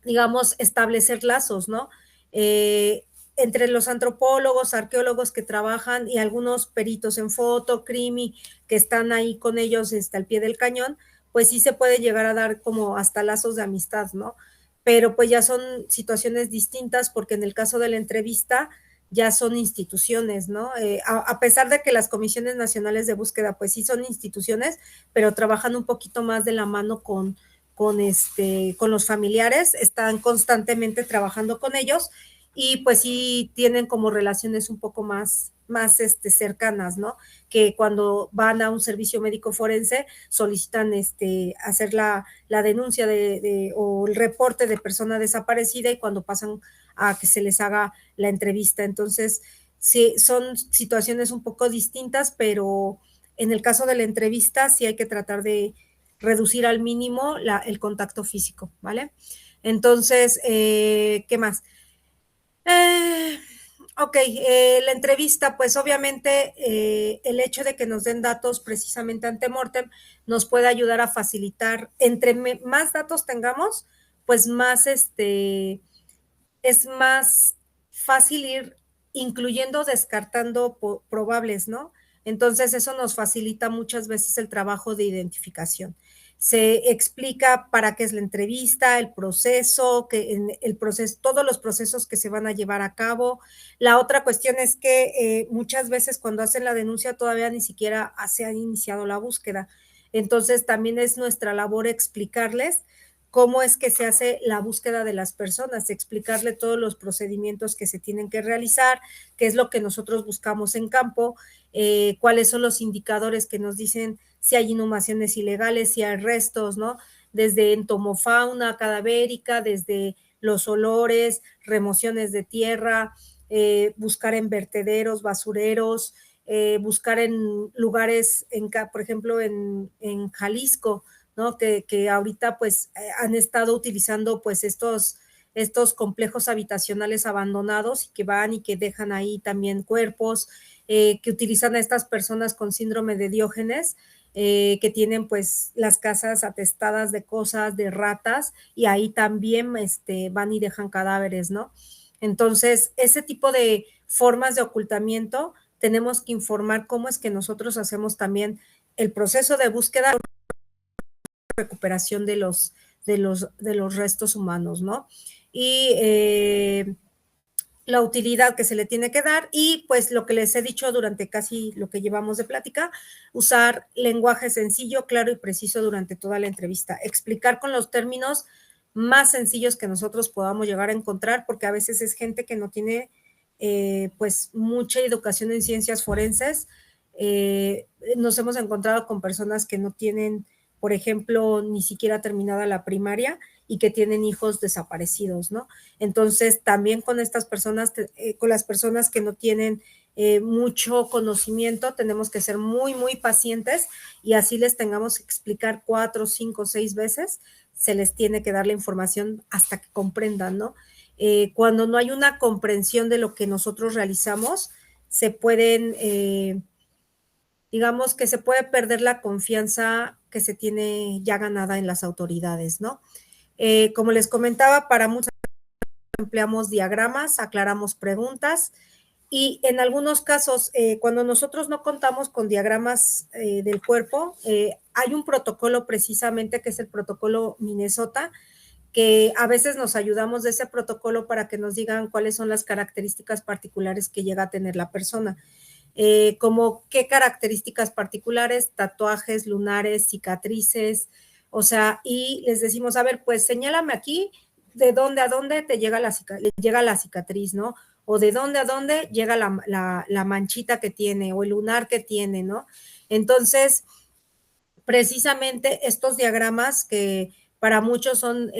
digamos, establecer lazos, ¿no? Entre los antropólogos, arqueólogos que trabajan y algunos peritos en foto, crimi, que están ahí con ellos al pie del cañón, pues sí se puede llegar a dar como hasta lazos de amistad, ¿no? Pero pues ya son situaciones distintas porque en el caso de la entrevista ya son instituciones, ¿no? A pesar de que las comisiones nacionales de búsqueda pues sí son instituciones, pero trabajan un poquito más de la mano con los familiares, están constantemente trabajando con ellos y pues sí tienen como relaciones un poco más cercanas, ¿no? Que cuando van a un servicio médico forense solicitan hacer la denuncia o el reporte de persona desaparecida y cuando pasan a que se les haga la entrevista. Entonces, sí, son situaciones un poco distintas, pero en el caso de la entrevista sí hay que tratar de reducir al mínimo el contacto físico, ¿vale? Entonces, ¿qué más? Eh, ok, la entrevista, pues obviamente el hecho de que nos den datos precisamente ante mortem nos puede ayudar a facilitar, entre más datos tengamos, pues más es más fácil ir incluyendo, descartando probables, ¿no? Entonces eso nos facilita muchas veces el trabajo de identificación. Se explica para qué es la entrevista, el proceso, todos los procesos que se van a llevar a cabo. La otra cuestión es que muchas veces cuando hacen la denuncia todavía ni siquiera se ha iniciado la búsqueda. Entonces también es nuestra labor explicarles cómo es que se hace la búsqueda de las personas, explicarle todos los procedimientos que se tienen que realizar, qué es lo que nosotros buscamos en campo, cuáles son los indicadores que nos dicen si hay inhumaciones ilegales, si hay restos, ¿no? Desde entomofauna cadavérica, desde los olores, remociones de tierra, buscar en vertederos, basureros, buscar en lugares, por ejemplo, en Jalisco, ¿no? Que ahorita pues han estado utilizando pues estos complejos habitacionales abandonados y que van y que dejan ahí también cuerpos, que utilizan a estas personas con síndrome de Diógenes, que tienen pues las casas atestadas de cosas, de ratas, y ahí también van y dejan cadáveres, ¿no? Entonces, ese tipo de formas de ocultamiento, tenemos que informar cómo es que nosotros hacemos también el proceso de búsqueda, recuperación de los restos humanos, ¿no? Y la utilidad que se le tiene que dar y pues lo que les he dicho durante casi lo que llevamos de plática, usar lenguaje sencillo, claro y preciso durante toda la entrevista, explicar con los términos más sencillos que nosotros podamos llegar a encontrar, porque a veces es gente que no tiene pues mucha educación en ciencias forenses. Nos hemos encontrado con personas que no tienen, por ejemplo, ni siquiera terminada la primaria y que tienen hijos desaparecidos, ¿no? Entonces, también con estas personas, con las personas que no tienen mucho conocimiento, tenemos que ser muy, muy pacientes y así les tengamos que explicar 4, 5, 6 veces, se les tiene que dar la información hasta que comprendan, ¿no? Cuando no hay una comprensión de lo que nosotros realizamos, se pueden, digamos que se puede perder la confianza que se tiene ya ganada en las autoridades, ¿no? Como les comentaba, para muchas empleamos diagramas, aclaramos preguntas y en algunos casos, cuando nosotros no contamos con diagramas del cuerpo, hay un protocolo precisamente que es el protocolo Minnesota, que a veces nos ayudamos de ese protocolo para que nos digan cuáles son las características particulares que llega a tener la persona. Como qué características particulares, tatuajes, lunares, cicatrices, o sea, y les decimos, a ver, pues señálame aquí de dónde a dónde te llega llega la cicatriz, ¿no? O de dónde a dónde llega la manchita que tiene o el lunar que tiene, ¿no? Entonces, precisamente estos diagramas que para muchos son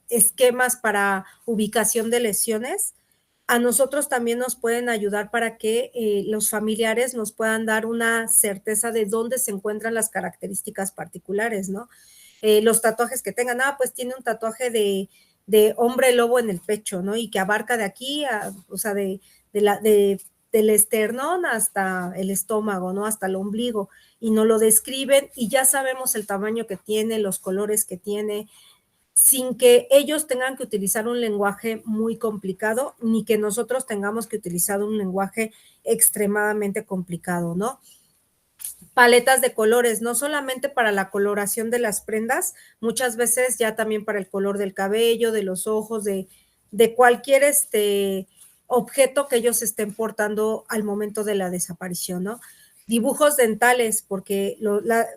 esquemas para ubicación de lesiones, a nosotros también nos pueden ayudar para que los familiares nos puedan dar una certeza de dónde se encuentran las características particulares, ¿no? Los tatuajes que tengan, pues tiene un tatuaje de hombre lobo en el pecho, ¿no? Y que abarca de aquí, o sea, del esternón hasta el estómago, ¿no? Hasta el ombligo, y nos lo describen y ya sabemos el tamaño que tiene, los colores que tiene, sin que ellos tengan que utilizar un lenguaje muy complicado, ni que nosotros tengamos que utilizar un lenguaje extremadamente complicado, ¿no? Paletas de colores, no solamente para la coloración de las prendas, muchas veces ya también para el color del cabello, de los ojos, de cualquier objeto que ellos estén portando al momento de la desaparición, ¿no? Dibujos dentales, porque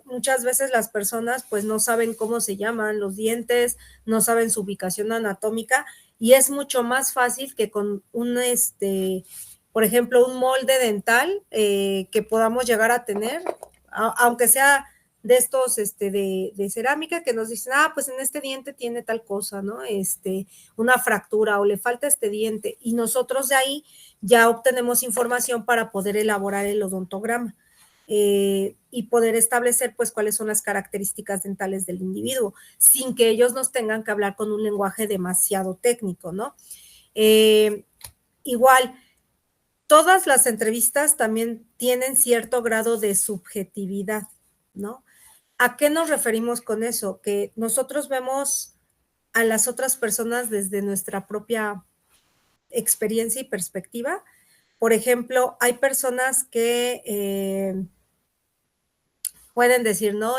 muchas veces las personas pues no saben cómo se llaman los dientes, no saben su ubicación anatómica y es mucho más fácil que con por ejemplo, un molde dental que podamos llegar a tener, aunque sea de estos de cerámica que nos dicen, pues en este diente tiene tal cosa, ¿no? Una fractura o le falta este diente y nosotros de ahí ya obtenemos información para poder elaborar el odontograma y poder establecer pues cuáles son las características dentales del individuo sin que ellos nos tengan que hablar con un lenguaje demasiado técnico, ¿no? Igual, todas las entrevistas también tienen cierto grado de subjetividad, ¿no? ¿A qué nos referimos con eso? Que nosotros vemos a las otras personas desde nuestra propia experiencia y perspectiva. Por ejemplo, hay personas que pueden decir, ¿no?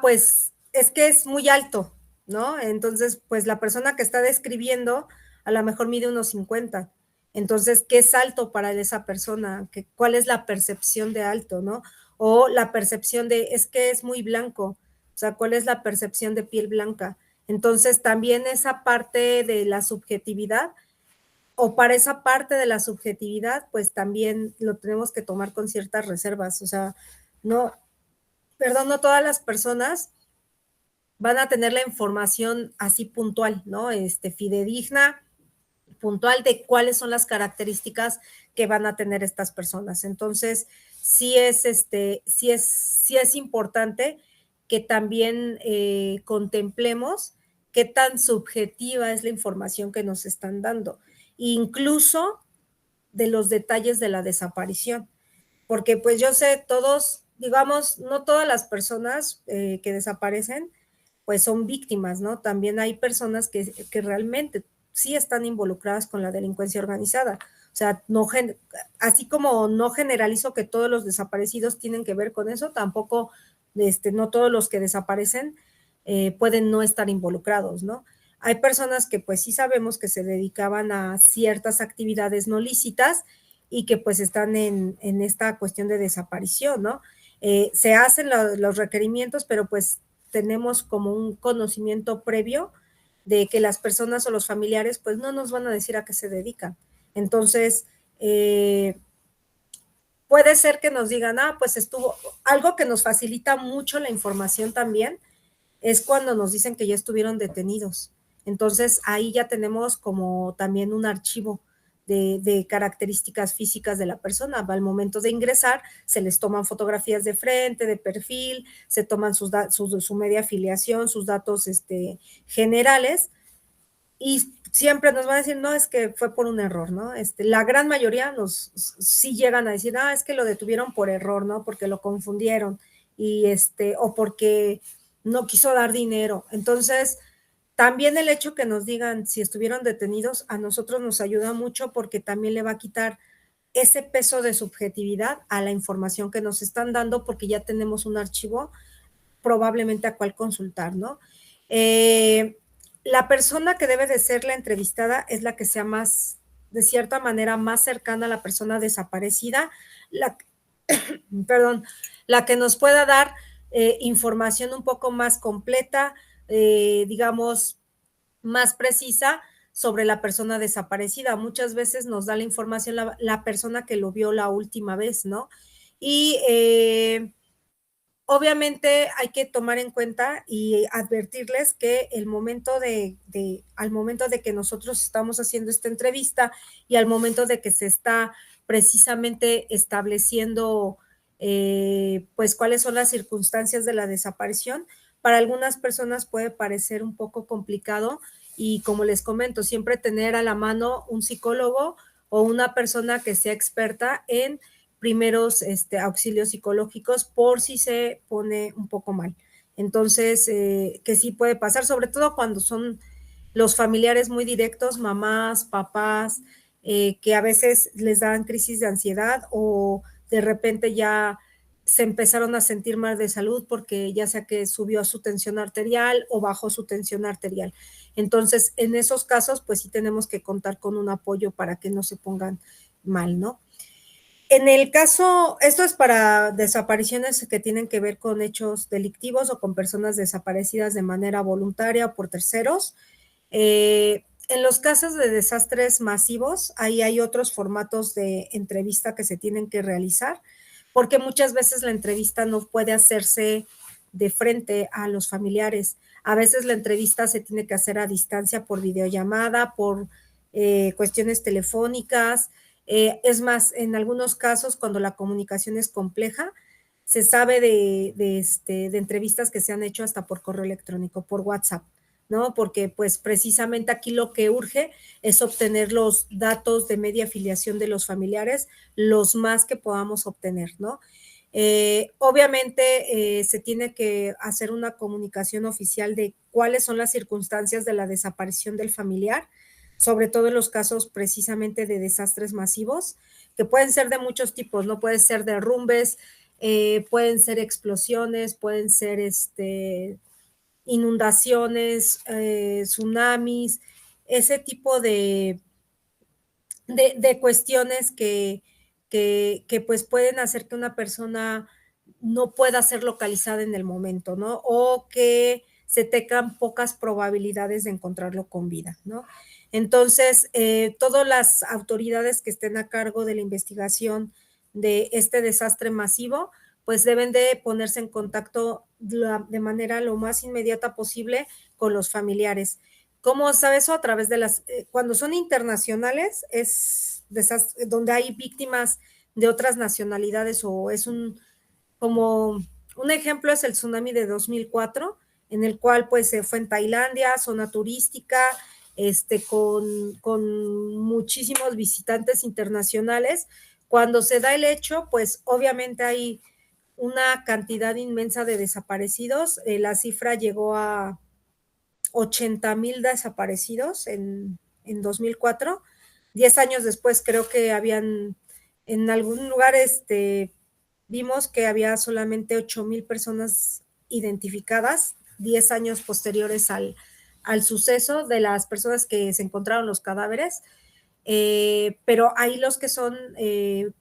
Pues es que es muy alto, ¿no? Entonces, pues la persona que está describiendo a lo mejor mide unos 50. Entonces, ¿qué es alto para esa persona? ¿Cuál es la percepción de alto, no? O la percepción de, es que es muy blanco, o sea, ¿cuál es la percepción de piel blanca? Entonces, también esa parte de la subjetividad, o para esa parte de la subjetividad, pues también lo tenemos que tomar con ciertas reservas, o sea, no, perdón, no todas las personas van a tener la información así puntual, ¿no? Fidedigna, puntual de cuáles son las características que van a tener estas personas. Entonces, sí es importante que también contemplemos qué tan subjetiva es la información que nos están dando, incluso de los detalles de la desaparición, porque pues yo sé, todos, digamos, no todas las personas que desaparecen, pues son víctimas, ¿no? También hay personas que realmente sí están involucradas con la delincuencia organizada. O sea, no así como no generalizo que todos los desaparecidos tienen que ver con eso, tampoco no todos los que desaparecen pueden no estar involucrados, ¿no? Hay personas que pues sí sabemos que se dedicaban a ciertas actividades no lícitas y que pues están en esta cuestión de desaparición, ¿no? Se hacen los requerimientos, pero pues tenemos como un conocimiento previo de que las personas o los familiares pues no nos van a decir a qué se dedican. Entonces, puede ser que nos digan, pues estuvo, algo que nos facilita mucho la información también es cuando nos dicen que ya estuvieron detenidos. Entonces, ahí ya tenemos como también un archivo de características físicas de la persona. Al momento de ingresar, se les toman fotografías de frente, de perfil, se toman su media afiliación, sus datos generales, y siempre nos van a decir, no, es que fue por un error, ¿no? La gran mayoría sí llegan a decir, es que lo detuvieron por error, ¿no? Porque lo confundieron y o porque no quiso dar dinero. Entonces, también el hecho que nos digan si estuvieron detenidos a nosotros nos ayuda mucho porque también le va a quitar ese peso de subjetividad a la información que nos están dando porque ya tenemos un archivo probablemente a cuál consultar, ¿no? La persona que debe de ser la entrevistada es la que sea más, de cierta manera, más cercana a la persona desaparecida, la, perdón, la que nos pueda dar información un poco más completa, digamos, más precisa sobre la persona desaparecida. Muchas veces nos da la información la persona que lo vio la última vez, ¿no? Y obviamente hay que tomar en cuenta y advertirles que al momento de que nosotros estamos haciendo esta entrevista y al momento de que se está precisamente estableciendo pues cuáles son las circunstancias de la desaparición, para algunas personas puede parecer un poco complicado y como les comento, siempre tener a la mano un psicólogo o una persona que sea experta en primeros auxilios psicológicos por si se pone un poco mal. Entonces, que sí puede pasar, sobre todo cuando son los familiares muy directos, mamás, papás, que a veces les dan crisis de ansiedad o de repente ya se empezaron a sentir mal de salud porque ya sea que subió su tensión arterial o bajó su tensión arterial. Entonces, en esos casos, pues sí tenemos que contar con un apoyo para que no se pongan mal, ¿no? En el caso, esto es para desapariciones que tienen que ver con hechos delictivos o con personas desaparecidas de manera voluntaria o por terceros. En los casos de desastres masivos, ahí hay otros formatos de entrevista que se tienen que realizar, porque muchas veces la entrevista no puede hacerse de frente a los familiares. A veces la entrevista se tiene que hacer a distancia por videollamada, por cuestiones telefónicas. Es más, en algunos casos, cuando la comunicación es compleja, se sabe de entrevistas que se han hecho hasta por correo electrónico, por WhatsApp, ¿no? Porque pues precisamente aquí lo que urge es obtener los datos de media afiliación de los familiares, los más que podamos obtener, ¿no? Obviamente se tiene que hacer una comunicación oficial de cuáles son las circunstancias de la desaparición del familiar, sobre todo en los casos precisamente de desastres masivos, que pueden ser de muchos tipos, ¿no? Pueden ser derrumbes, pueden ser explosiones, pueden ser inundaciones, tsunamis, ese tipo de cuestiones que pues pueden hacer que una persona no pueda ser localizada en el momento, ¿no? O que se tengan pocas probabilidades de encontrarlo con vida, ¿no? Entonces, todas las autoridades que estén a cargo de la investigación de este desastre masivo, pues deben de ponerse en contacto de manera lo más inmediata posible con los familiares. ¿Cómo sabes eso? A través de cuando son internacionales, es donde hay víctimas de otras nacionalidades o es como un ejemplo es el tsunami de 2004, en el cual pues se fue en Tailandia, zona turística, con muchísimos visitantes internacionales. Cuando se da el hecho, pues obviamente hay una cantidad inmensa de desaparecidos. La cifra llegó a 80,000 desaparecidos en 2004. 10 años después creo que habían, en algún lugar, vimos que había solamente 8,000 personas identificadas 10 años posteriores al suceso de las personas que se encontraron los cadáveres. Pero ahí los que son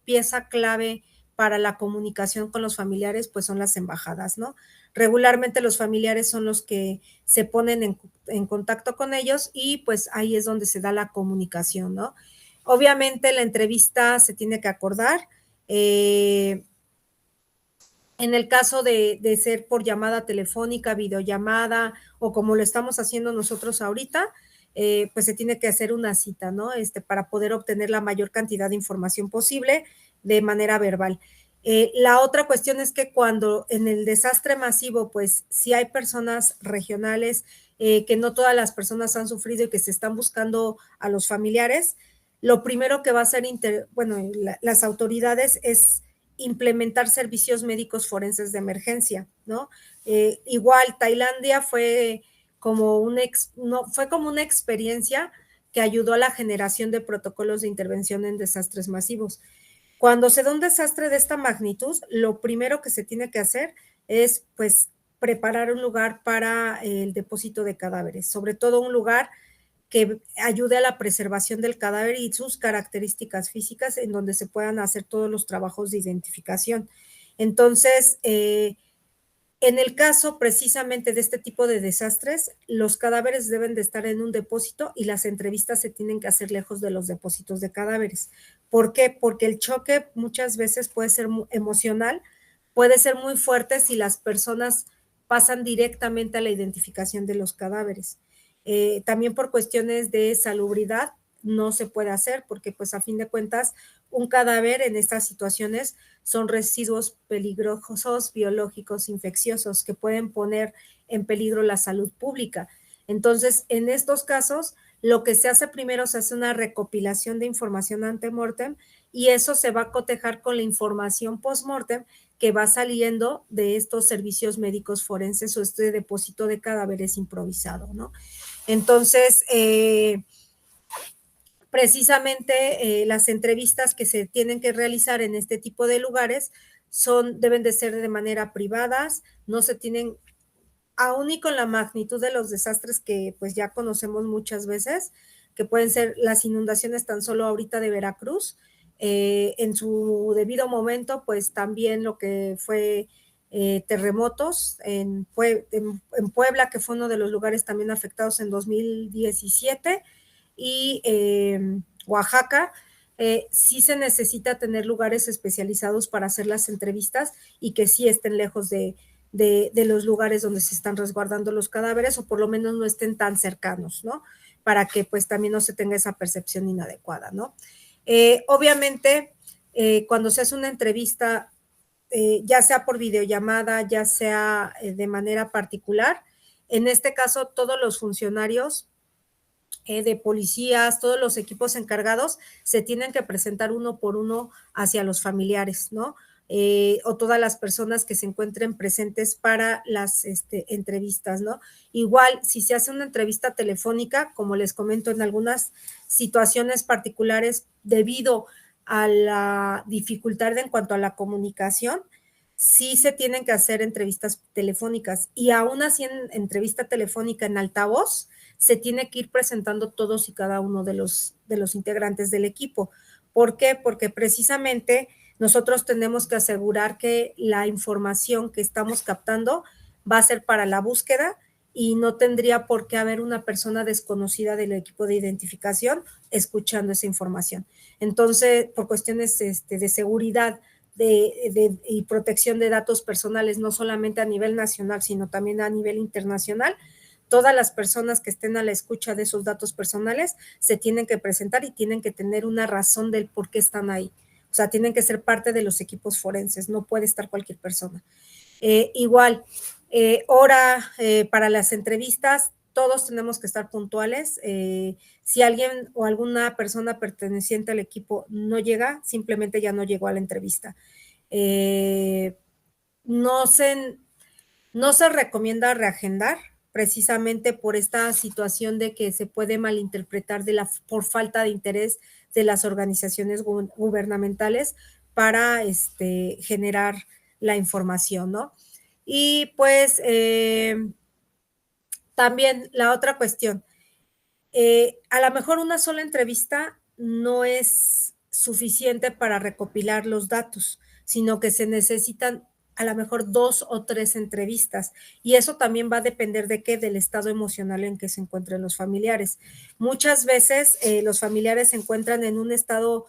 pieza clave para la comunicación con los familiares, pues son las embajadas, ¿no? Regularmente los familiares son los que se ponen en contacto con ellos y pues ahí es donde se da la comunicación, ¿no? Obviamente la entrevista se tiene que acordar. En el caso de ser por llamada telefónica, videollamada o como lo estamos haciendo nosotros ahorita, pues se tiene que hacer una cita, ¿no? Para poder obtener la mayor cantidad de información posible de manera verbal. La otra cuestión es que cuando en el desastre masivo, pues sí hay personas regionales, que no todas las personas han sufrido y que se están buscando a los familiares, lo primero que va a hacer, las autoridades es implementar servicios médicos forenses de emergencia, ¿no? Igual Tailandia fue como no, fue como una experiencia que ayudó a la generación de protocolos de intervención en desastres masivos. Cuando se da un desastre de esta magnitud, lo primero que se tiene que hacer es, pues, preparar un lugar para el depósito de cadáveres, sobre todo un lugar que ayude a la preservación del cadáver y sus características físicas en donde se puedan hacer todos los trabajos de identificación. Entonces, en el caso precisamente de este tipo de desastres, los cadáveres deben de estar en un depósito y las entrevistas se tienen que hacer lejos de los depósitos de cadáveres. ¿Por qué? Porque el choque muchas veces puede ser emocional, puede ser muy fuerte si las personas pasan directamente a la identificación de los cadáveres. También por cuestiones de salubridad no se puede hacer porque pues a fin de cuentas un cadáver en estas situaciones son residuos peligrosos biológicos infecciosos que pueden poner en peligro la salud pública. Entonces, en estos casos, lo que se hace primero se hace una recopilación de información ante-mortem y eso se va a cotejar con la información post-mortem que va saliendo de estos servicios médicos forenses o este depósito de cadáveres improvisado, ¿no? Entonces, precisamente las entrevistas que se tienen que realizar en este tipo de lugares deben de ser de manera privadas, no se tienen, aún y con la magnitud de los desastres que pues ya conocemos muchas veces, que pueden ser las inundaciones tan solo ahorita de Veracruz, en su debido momento, pues también lo que fue terremotos en Puebla, que fue uno de los lugares también afectados en 2017, y Oaxaca, sí se necesita tener lugares especializados para hacer las entrevistas y que sí estén lejos de los lugares donde se están resguardando los cadáveres o por lo menos no estén tan cercanos, ¿no? Para que pues también no se tenga esa percepción inadecuada, ¿no? Obviamente, cuando se hace una entrevista, ya sea por videollamada, ya sea de manera particular, en este caso todos los funcionarios de policías, todos los equipos encargados se tienen que presentar uno por uno hacia los familiares, ¿no? O todas las personas que se encuentren presentes para las entrevistas, ¿no? Igual, si se hace una entrevista telefónica, como les comento, en algunas situaciones particulares, debido a la dificultad en cuanto a la comunicación, sí se tienen que hacer entrevistas telefónicas y aún así en entrevista telefónica en altavoz, se tiene que ir presentando todos y cada uno de los integrantes del equipo. ¿Por qué? Porque precisamente nosotros tenemos que asegurar que la información que estamos captando va a ser para la búsqueda y no tendría por qué haber una persona desconocida del equipo de identificación escuchando esa información. Entonces, por cuestiones de seguridad y protección de datos personales, no solamente a nivel nacional, sino también a nivel internacional, todas las personas que estén a la escucha de esos datos personales se tienen que presentar y tienen que tener una razón del por qué están ahí. O sea, tienen que ser parte de los equipos forenses, no puede estar cualquier persona. Igual, hora para las entrevistas, todos tenemos que estar puntuales. Si alguien o alguna persona perteneciente al equipo no llega, simplemente ya no llegó a la entrevista. No se recomienda reagendar, precisamente por esta situación de que se puede malinterpretar por falta de interés de las organizaciones gubernamentales para generar la información, ¿no? Y pues también la otra cuestión, a lo mejor una sola entrevista no es suficiente para recopilar los datos, sino que se necesitan a lo mejor 2 o 3 entrevistas. Y eso también va a depender de qué, del estado emocional en que se encuentren los familiares. Muchas veces los familiares se encuentran en un estado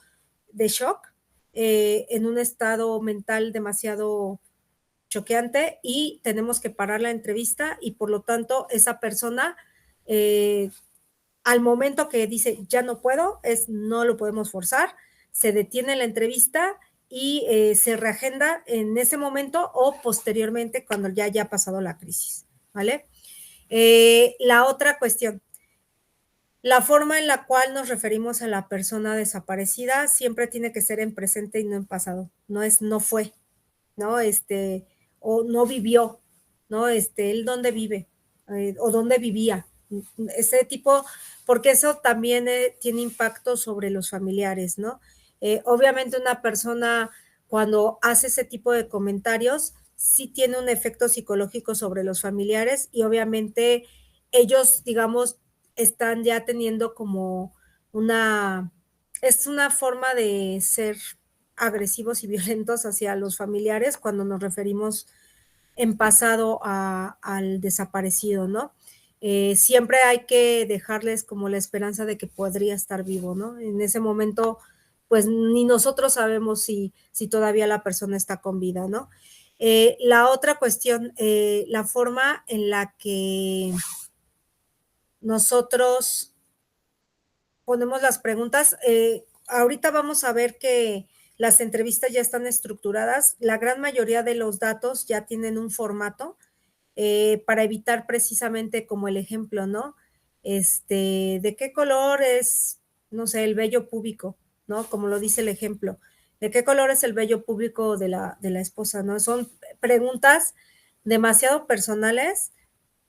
de shock, en un estado mental demasiado choqueante y tenemos que parar la entrevista y por lo tanto esa persona al momento que dice ya no puedo, no lo podemos forzar, se detiene la entrevista y se reagenda en ese momento o posteriormente cuando ya haya pasado la crisis, ¿vale? La otra cuestión, la forma en la cual nos referimos a la persona desaparecida siempre tiene que ser en presente y no en pasado, no fue, ¿no? O no vivió, ¿no? Él dónde vive, o dónde vivía, ese tipo, porque eso también tiene impacto sobre los familiares, ¿no? Obviamente una persona cuando hace ese tipo de comentarios sí tiene un efecto psicológico sobre los familiares y obviamente ellos, digamos, están ya teniendo como es una forma de ser agresivos y violentos hacia los familiares cuando nos referimos en pasado al desaparecido, ¿no? Siempre hay que dejarles como la esperanza de que podría estar vivo, ¿no? En ese momento, pues ni nosotros sabemos si todavía la persona está con vida, ¿no? La otra cuestión, la forma en la que nosotros ponemos las preguntas, ahorita vamos a ver que las entrevistas ya están estructuradas, la gran mayoría de los datos ya tienen un formato, para evitar precisamente como el ejemplo, ¿no? ¿De qué color es, no sé, el vello púbico, ¿no? Como lo dice el ejemplo. ¿De qué color es el vello púbico de la esposa, ¿no? Son preguntas demasiado personales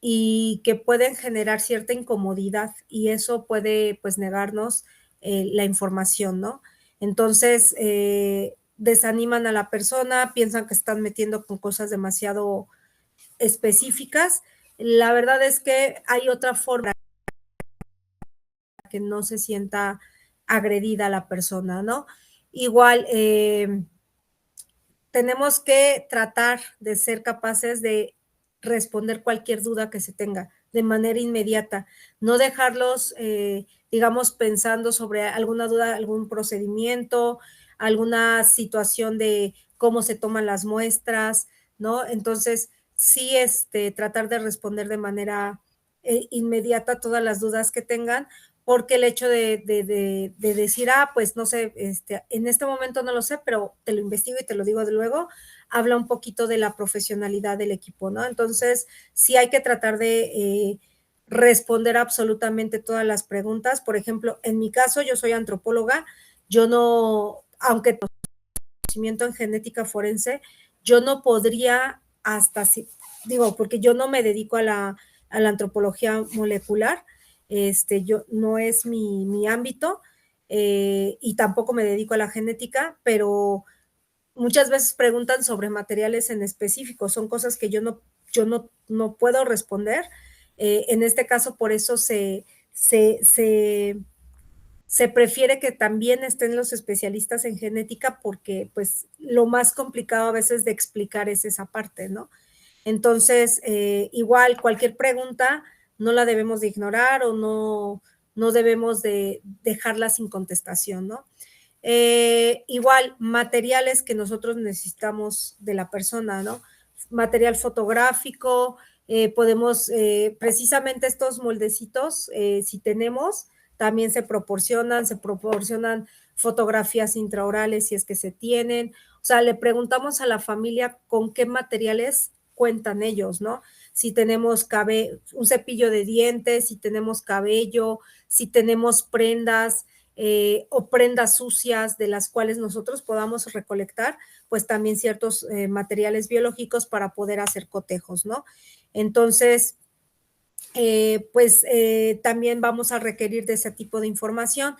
y que pueden generar cierta incomodidad y eso puede pues negarnos la información, ¿no? Entonces, desaniman a la persona, piensan que están metiendo con cosas demasiado específicas. La verdad es que hay otra forma que no se sienta agredida la persona, ¿no? Igual, tenemos que tratar de ser capaces de responder cualquier duda que se tenga de manera inmediata, no dejarlos, digamos, pensando sobre alguna duda, algún procedimiento, alguna situación de cómo se toman las muestras, ¿no? Entonces, sí, tratar de responder de manera inmediata todas las dudas que tengan, porque el hecho de decir, pues no sé, en este momento no lo sé, pero te lo investigo y te lo digo de luego, habla un poquito de la profesionalidad del equipo, ¿no? Entonces, sí hay que tratar de responder absolutamente todas las preguntas. Por ejemplo, en mi caso, yo soy antropóloga, yo no, aunque conocimiento en genética forense, yo no podría hasta, digo, porque yo no me dedico a la antropología molecular, yo no es mi ámbito y tampoco me dedico a la genética, pero muchas veces preguntan sobre materiales en específico, son cosas que yo no puedo responder. En este caso, por eso se prefiere que también estén los especialistas en genética porque pues lo más complicado a veces de explicar es esa parte, ¿no? Entonces, igual cualquier pregunta no la debemos de ignorar o no debemos de dejarla sin contestación, ¿no? Igual, materiales que nosotros necesitamos de la persona, ¿no? Material fotográfico, podemos, precisamente estos moldecitos, si tenemos, también se proporcionan fotografías intraorales si es que se tienen, o sea, le preguntamos a la familia con qué materiales cuentan ellos, ¿no? Si tenemos un cepillo de dientes, si tenemos cabello, si tenemos prendas, o prendas sucias de las cuales nosotros podamos recolectar, pues también ciertos materiales biológicos para poder hacer cotejos, ¿no? Entonces, también vamos a requerir de ese tipo de información.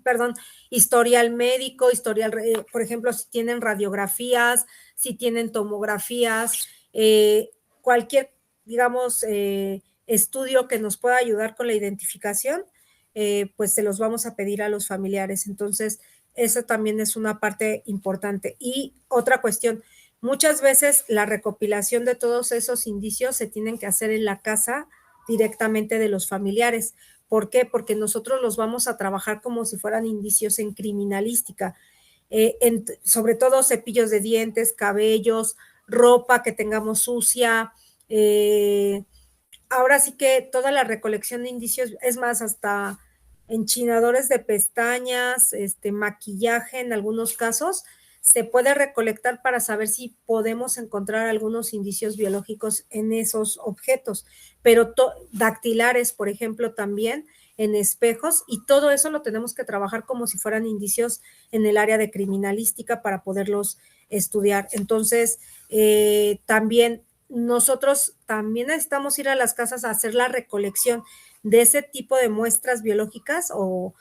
Perdón, historial médico, por ejemplo, si tienen radiografías, si tienen tomografías, cualquier, digamos, estudio que nos pueda ayudar con la identificación, pues se los vamos a pedir a los familiares. Entonces, eso también es una parte importante. Y otra cuestión, muchas veces la recopilación de todos esos indicios se tienen que hacer en la casa directamente de los familiares. ¿Por qué? Porque nosotros los vamos a trabajar como si fueran indicios en criminalística, sobre todo cepillos de dientes, cabellos, ropa que tengamos sucia. Ahora sí que toda la recolección de indicios, es más, hasta enchinadores de pestañas, maquillaje en algunos casos, se puede recolectar para saber si podemos encontrar algunos indicios biológicos en esos objetos, pero dactilares, por ejemplo, también en espejos, y todo eso lo tenemos que trabajar como si fueran indicios en el área de criminalística para poderlos estudiar. Entonces, también nosotros también necesitamos ir a las casas a hacer la recolección de ese tipo de muestras biológicas o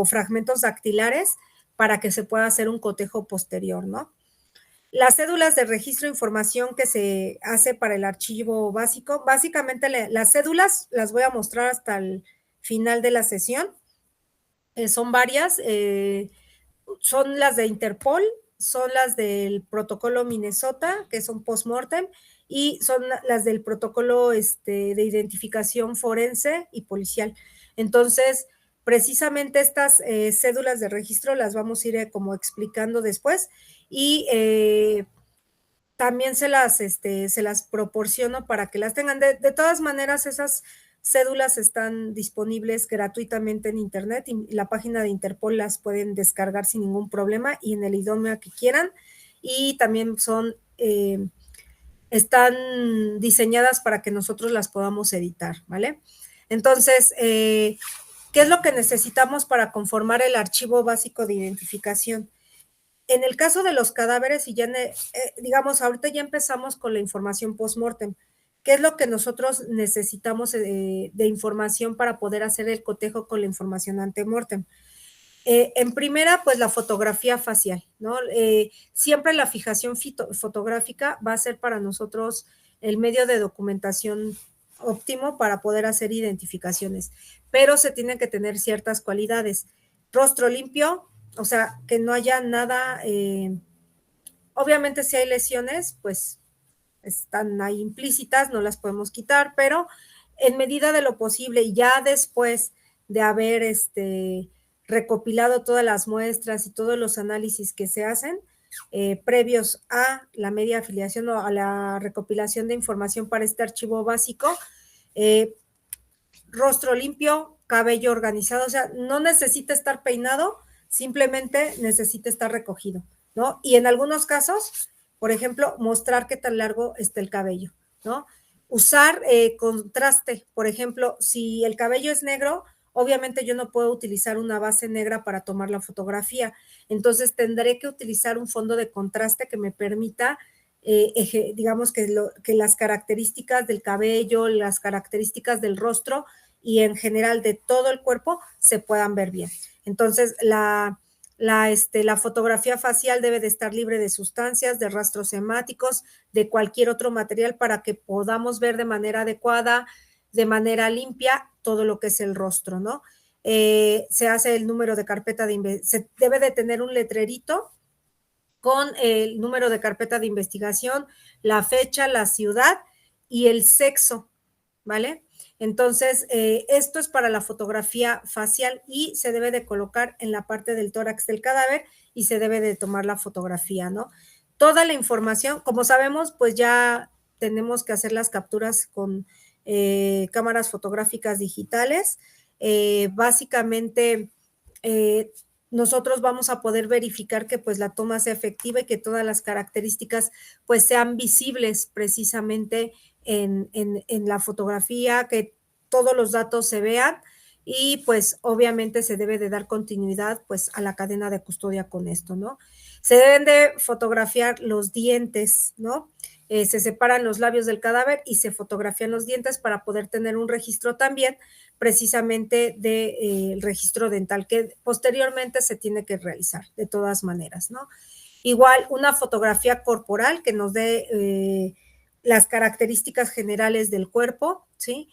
fragmentos dactilares para que se pueda hacer un cotejo posterior, ¿no? Las cédulas de registro de información que se hace para el archivo básico, básicamente las cédulas las voy a mostrar hasta el final de la sesión. Son varias, son las de Interpol, son las del protocolo Minnesota, que son post-mortem, y son las del protocolo de identificación forense y policial. Entonces, precisamente estas cédulas de registro las vamos a ir como explicando después, y también se las proporciono para que las tengan. De todas maneras, esas cédulas están disponibles gratuitamente en internet, y la página de Interpol las pueden descargar sin ningún problema y en el idioma que quieran, y también están diseñadas para que nosotros las podamos editar, ¿vale? Entonces, ¿qué es lo que necesitamos para conformar el archivo básico de identificación? En el caso de los cadáveres, y ya, digamos, ahorita ya empezamos con la información post-mortem. ¿Qué es lo que nosotros necesitamos de información para poder hacer el cotejo con la información ante-mortem? En primera, pues la fotografía facial, ¿no? Siempre la fijación fotográfica va a ser para nosotros el medio de documentación óptimo para poder hacer identificaciones, pero se tienen que tener ciertas cualidades. Rostro limpio, o sea, que no haya nada, obviamente si hay lesiones, pues están ahí implícitas, no las podemos quitar, pero en medida de lo posible, y ya después de haber recopilado todas las muestras y todos los análisis que se hacen previos a la media afiliación o a la recopilación de información para este archivo básico, rostro limpio, cabello organizado, o sea, no necesita estar peinado, simplemente necesita estar recogido, ¿no? Y en algunos casos, por ejemplo, mostrar qué tan largo está el cabello, ¿no? Usar contraste, por ejemplo, si el cabello es negro, obviamente yo no puedo utilizar una base negra para tomar la fotografía, entonces tendré que utilizar un fondo de contraste que me permita digamos que las características del cabello, las características del rostro y en general de todo el cuerpo se puedan ver bien. Entonces, la fotografía facial debe de estar libre de sustancias, de rastros hemáticos, de cualquier otro material para que podamos ver de manera adecuada, de manera limpia, todo lo que es el rostro, ¿no? Se hace el número de carpeta se debe de tener un letrerito con el número de carpeta de investigación, la fecha, la ciudad y el sexo, ¿vale? Entonces, esto es para la fotografía facial y se debe de colocar en la parte del tórax del cadáver y se debe de tomar la fotografía, ¿no? Toda la información, como sabemos, pues ya tenemos que hacer las capturas con cámaras fotográficas digitales. Básicamente, nosotros vamos a poder verificar que pues la toma sea efectiva y que todas las características pues sean visibles precisamente en la fotografía, que todos los datos se vean y pues obviamente se debe de dar continuidad pues a la cadena de custodia con esto, ¿no? Se deben de fotografiar los dientes, ¿no? se separan los labios del cadáver y se fotografían los dientes para poder tener un registro también precisamente del registro dental que posteriormente se tiene que realizar de todas maneras, ¿no? Igual una fotografía corporal que nos dé las características generales del cuerpo, ¿sí?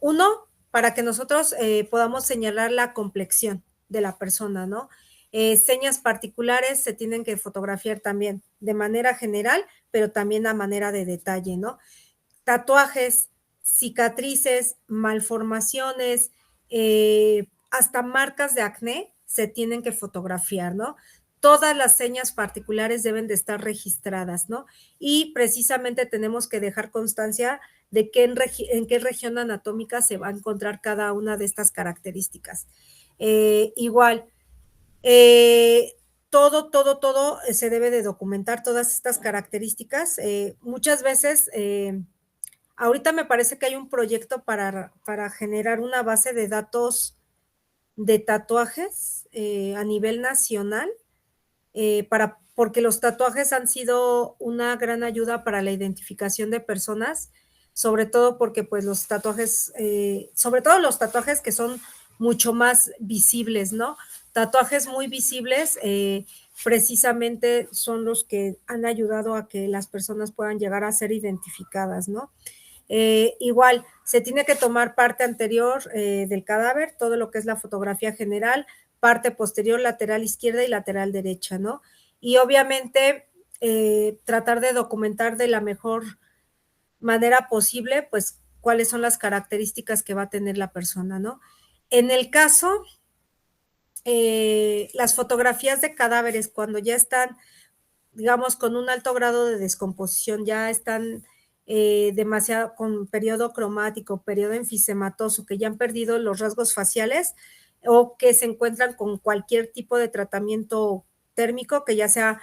Uno, para que nosotros podamos señalar la complexión de la persona, ¿no? Señas particulares se tienen que fotografiar también de manera general, pero también a manera de detalle, ¿no? Tatuajes, cicatrices, malformaciones, hasta marcas de acné se tienen que fotografiar, ¿no? Todas las señas particulares deben de estar registradas, ¿no? Y precisamente tenemos que dejar constancia de en qué región anatómica se va a encontrar cada una de estas características. Igual, eh, todo se debe de documentar, todas estas características. Muchas veces ahorita me parece que hay un proyecto para generar una base de datos de tatuajes a nivel nacional, porque los tatuajes han sido una gran ayuda para la identificación de personas, sobre todo porque pues los tatuajes, sobre todo los tatuajes que son mucho más visibles, ¿no? Tatuajes muy visibles precisamente son los que han ayudado a que las personas puedan llegar a ser identificadas, ¿no? Igual, se tiene que tomar parte anterior del cadáver, todo lo que es la fotografía general, parte posterior, lateral izquierda y lateral derecha, ¿no? Y obviamente tratar de documentar de la mejor manera posible, pues, cuáles son las características que va a tener la persona, ¿no? En el caso, las fotografías de cadáveres, cuando ya están digamos, con un alto grado de descomposición, ya están demasiado con periodo cromático, periodo enfisematoso, que ya han perdido los rasgos faciales o que se encuentran con cualquier tipo de tratamiento térmico, que ya sea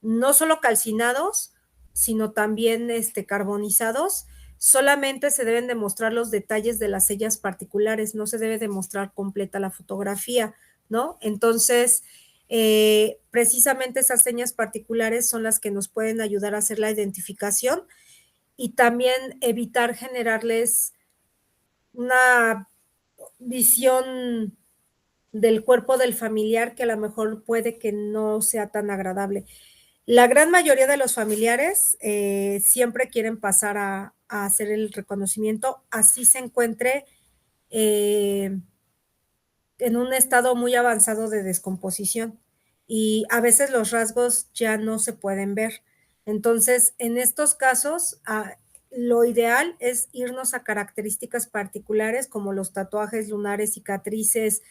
no solo calcinados, sino también carbonizados. Solamente se deben demostrar los detalles de las sellas particulares, no se debe demostrar completa la fotografía, ¿no? Entonces, precisamente esas señas particulares son las que nos pueden ayudar a hacer la identificación y también evitar generarles una visión del cuerpo del familiar que a lo mejor puede que no sea tan agradable. La gran mayoría de los familiares siempre quieren pasar a hacer el reconocimiento, así se encuentre en un estado muy avanzado de descomposición y a veces los rasgos ya no se pueden ver. Entonces, en estos casos, lo ideal es irnos a características particulares como los tatuajes lunares, cicatrices,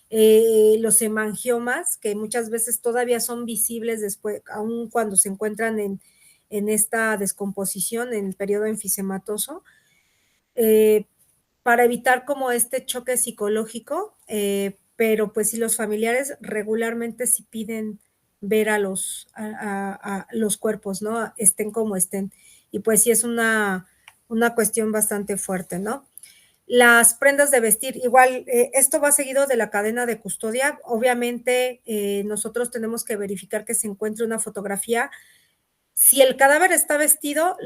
los hemangiomas, que muchas veces todavía son visibles después, aun cuando se encuentran en esta descomposición, en periodo enfisematoso, eh, para evitar como este choque psicológico, pero pues si los familiares regularmente sí piden ver a los cuerpos, ¿no? Estén como estén. Y pues sí es una cuestión bastante fuerte, ¿no? Las prendas de vestir, igual, esto va seguido de la cadena de custodia. Obviamente, nosotros tenemos que verificar que se encuentre una fotografía. Si el cadáver está vestido,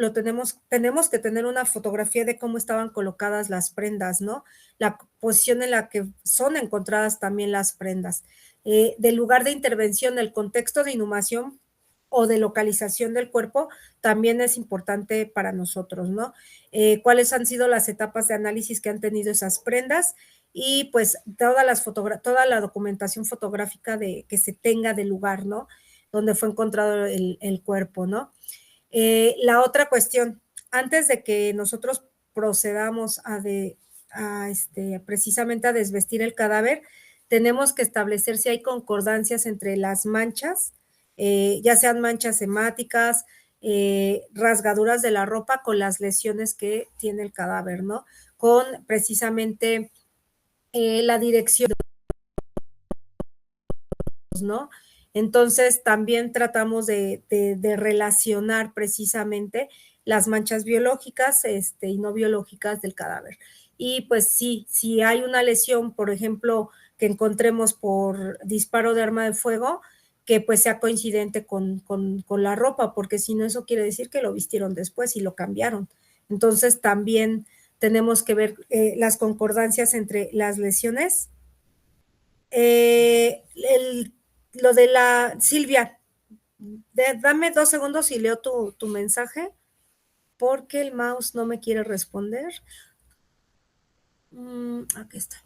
tenemos que tener una fotografía de cómo estaban colocadas las prendas, ¿no? La posición en la que son encontradas también las prendas. Del lugar de intervención, el contexto de inhumación o de localización del cuerpo también es importante para nosotros, ¿no? Cuáles han sido las etapas de análisis que han tenido esas prendas y pues toda la documentación fotográfica que se tenga del lugar, ¿no? Donde fue encontrado el cuerpo, ¿no? La otra cuestión, antes de que nosotros procedamos precisamente a desvestir el cadáver, tenemos que establecer si hay concordancias entre las manchas, ya sean manchas hemáticas, rasgaduras de la ropa con las lesiones que tiene el cadáver, ¿no? Con precisamente la dirección, ¿no? Entonces, también tratamos de relacionar precisamente las manchas biológicas y no biológicas del cadáver. Y pues sí, si hay una lesión, por ejemplo, que encontremos por disparo de arma de fuego, que pues sea coincidente con la ropa, porque si no, eso quiere decir que lo vistieron después y lo cambiaron. Entonces también tenemos que ver las concordancias entre las lesiones. Lo de la Silvia, dame 2 segundos y leo tu mensaje, porque el mouse no me quiere responder. Aquí está.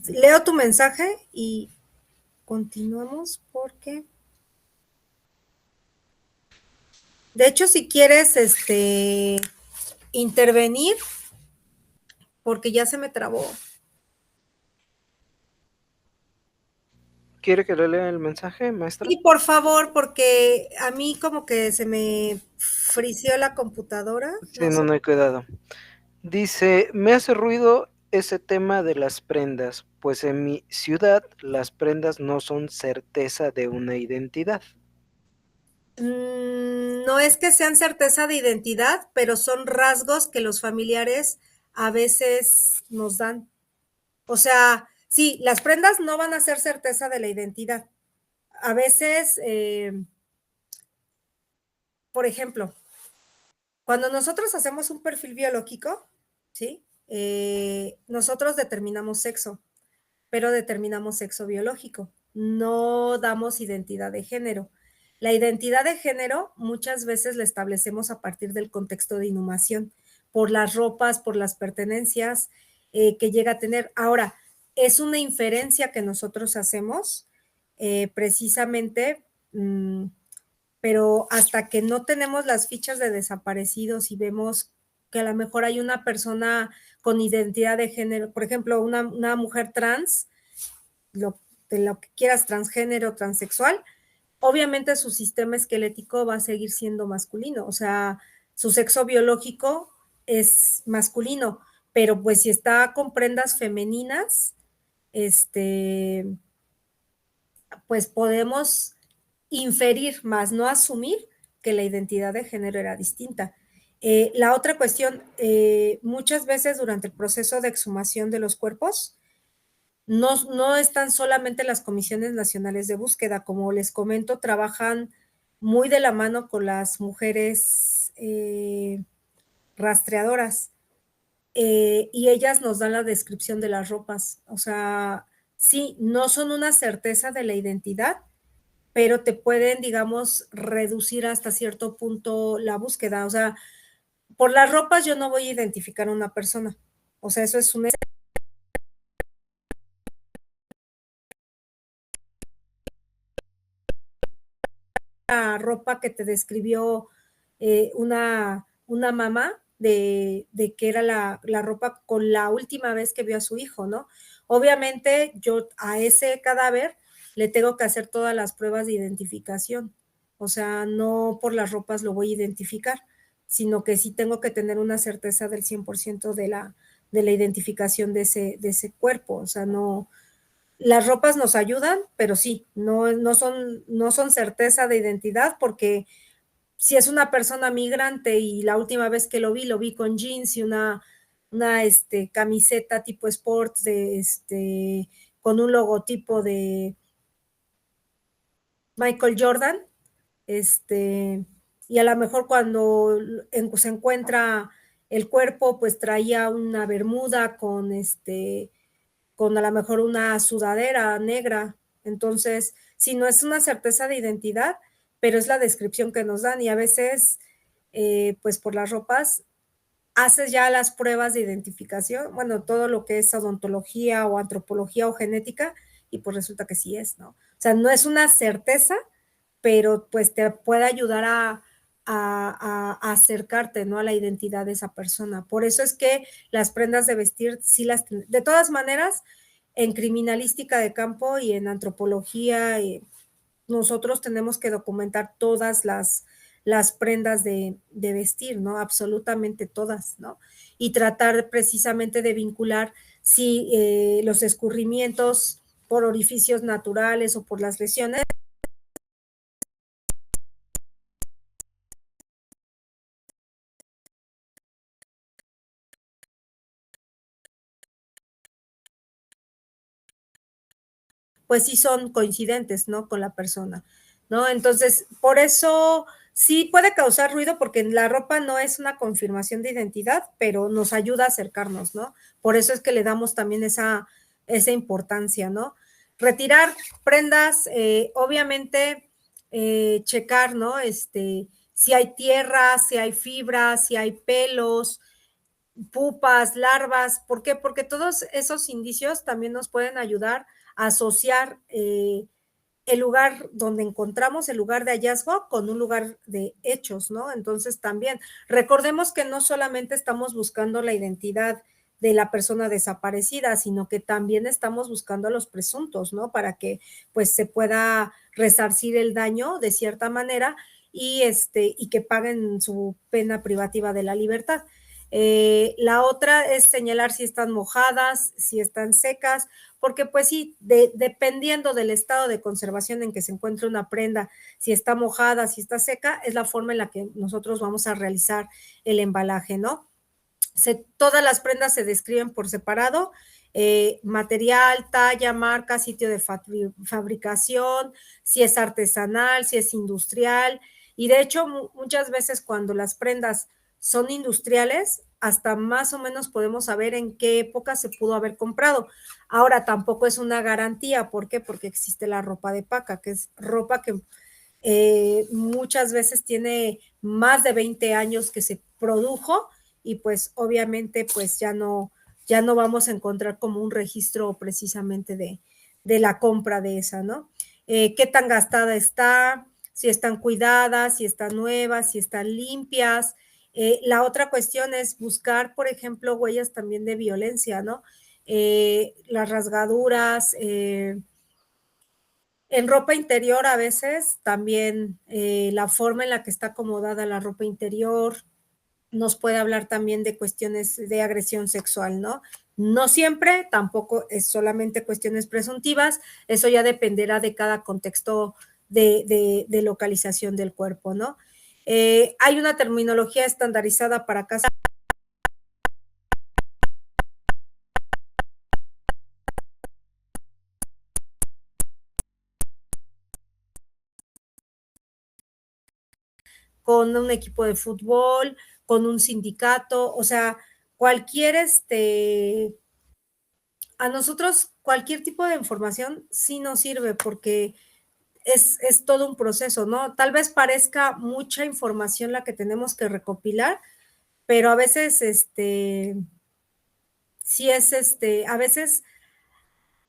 Leo tu mensaje y continuamos porque... De hecho, si quieres intervenir, porque ya se me trabó. ¿Quiere que le lea el mensaje, maestra? Sí, por favor, porque a mí como que se me frició la computadora. Sí, no hay cuidado. Dice, me hace ruido ese tema de las prendas, pues en mi ciudad las prendas no son certeza de una identidad. No es que sean certeza de identidad, pero son rasgos que los familiares a veces nos dan. O sea, sí, las prendas no van a ser certeza de la identidad. A veces, por ejemplo, cuando nosotros hacemos un perfil biológico, ¿sí? Nosotros determinamos sexo, pero determinamos sexo biológico. No damos identidad de género. La identidad de género muchas veces la establecemos a partir del contexto de inhumación, por las ropas, por las pertenencias que llega a tener. Ahora, es una inferencia que nosotros hacemos precisamente, pero hasta que no tenemos las fichas de desaparecidos y vemos que a lo mejor hay una persona con identidad de género, por ejemplo, una mujer trans, de lo que quieras, transgénero, transexual, obviamente su sistema esquelético va a seguir siendo masculino, o sea, su sexo biológico es masculino, pero pues si está con prendas femeninas, pues podemos inferir, más no asumir que la identidad de género era distinta. La otra cuestión, muchas veces durante el proceso de exhumación de los cuerpos, no están solamente las comisiones nacionales de búsqueda, como les comento, trabajan muy de la mano con las mujeres rastreadoras y ellas nos dan la descripción de las ropas. O sea, sí, no son una certeza de la identidad, pero te pueden, digamos, reducir hasta cierto punto la búsqueda. O sea, por las ropas yo no voy a identificar a una persona. O sea, eso es una ropa que te describió una mamá de que era la ropa con la última vez que vio a su hijo, ¿no? Obviamente yo a ese cadáver le tengo que hacer todas las pruebas de identificación, o sea, no por las ropas lo voy a identificar, sino que sí tengo que tener una certeza del 100% de la identificación de ese cuerpo, o sea, no, las ropas nos ayudan, pero sí, no son certeza de identidad porque si es una persona migrante y la última vez que lo vi con jeans y una camiseta tipo sports con un logotipo de Michael Jordan, y a lo mejor cuando se encuentra el cuerpo, pues traía una bermuda con a lo mejor una sudadera negra. Entonces, si no es una certeza de identidad, pero es la descripción que nos dan y a veces, pues por las ropas, haces ya las pruebas de identificación, bueno, todo lo que es odontología o antropología o genética, y pues resulta que sí es, ¿no? O sea, no es una certeza, pero pues te puede ayudar a acercarte, ¿no? A la identidad de esa persona. Por eso es que las prendas de vestir, sí de todas maneras, en criminalística de campo y en antropología, nosotros tenemos que documentar todas las prendas de vestir, ¿no? Absolutamente todas, ¿no? Y tratar precisamente de vincular si los escurrimientos por orificios naturales o por las lesiones pues sí son coincidentes, ¿no? Con la persona, ¿no? Entonces, por eso sí puede causar ruido porque la ropa no es una confirmación de identidad, pero nos ayuda a acercarnos, ¿no? Por eso es que le damos también esa importancia, ¿no? Retirar prendas, obviamente, checar, ¿no? Si hay tierra, si hay fibras, si hay pelos, pupas, larvas. ¿Por qué? Porque todos esos indicios también nos pueden ayudar a asociar el lugar donde encontramos el lugar de hallazgo con un lugar de hechos, ¿no? Entonces también recordemos que no solamente estamos buscando la identidad de la persona desaparecida, sino que también estamos buscando a los presuntos, ¿no? Para que pues se pueda resarcir el daño de cierta manera y que paguen su pena privativa de la libertad. La otra es señalar si están mojadas, si están secas, porque pues sí, dependiendo del estado de conservación en que se encuentre una prenda, si está mojada, si está seca, es la forma en la que nosotros vamos a realizar el embalaje, ¿no? Todas las prendas se describen por separado, material, talla, marca, sitio de fabricación, si es artesanal, si es industrial, y de hecho muchas veces cuando las prendas son industriales, hasta más o menos podemos saber en qué época se pudo haber comprado. Ahora tampoco es una garantía, ¿por qué? Porque existe la ropa de paca, que es ropa que muchas veces tiene más de 20 años que se produjo y pues obviamente pues ya no vamos a encontrar como un registro precisamente de la compra de esa, ¿no? ¿Qué tan gastada está? Si están cuidadas, si están nuevas, si están limpias. La otra cuestión es buscar, por ejemplo, huellas también de violencia, ¿no? Las rasgaduras, en ropa interior a veces también la forma en la que está acomodada la ropa interior nos puede hablar también de cuestiones de agresión sexual, ¿no? No siempre, tampoco es solamente cuestiones presuntivas, eso ya dependerá de cada contexto de localización del cuerpo, ¿no? Hay una terminología estandarizada para casos con un equipo de fútbol, con un sindicato, o sea, cualquier a nosotros cualquier tipo de información sí nos sirve porque es todo un proceso, ¿no? Tal vez parezca mucha información la que tenemos que recopilar, pero a veces, sí es, a veces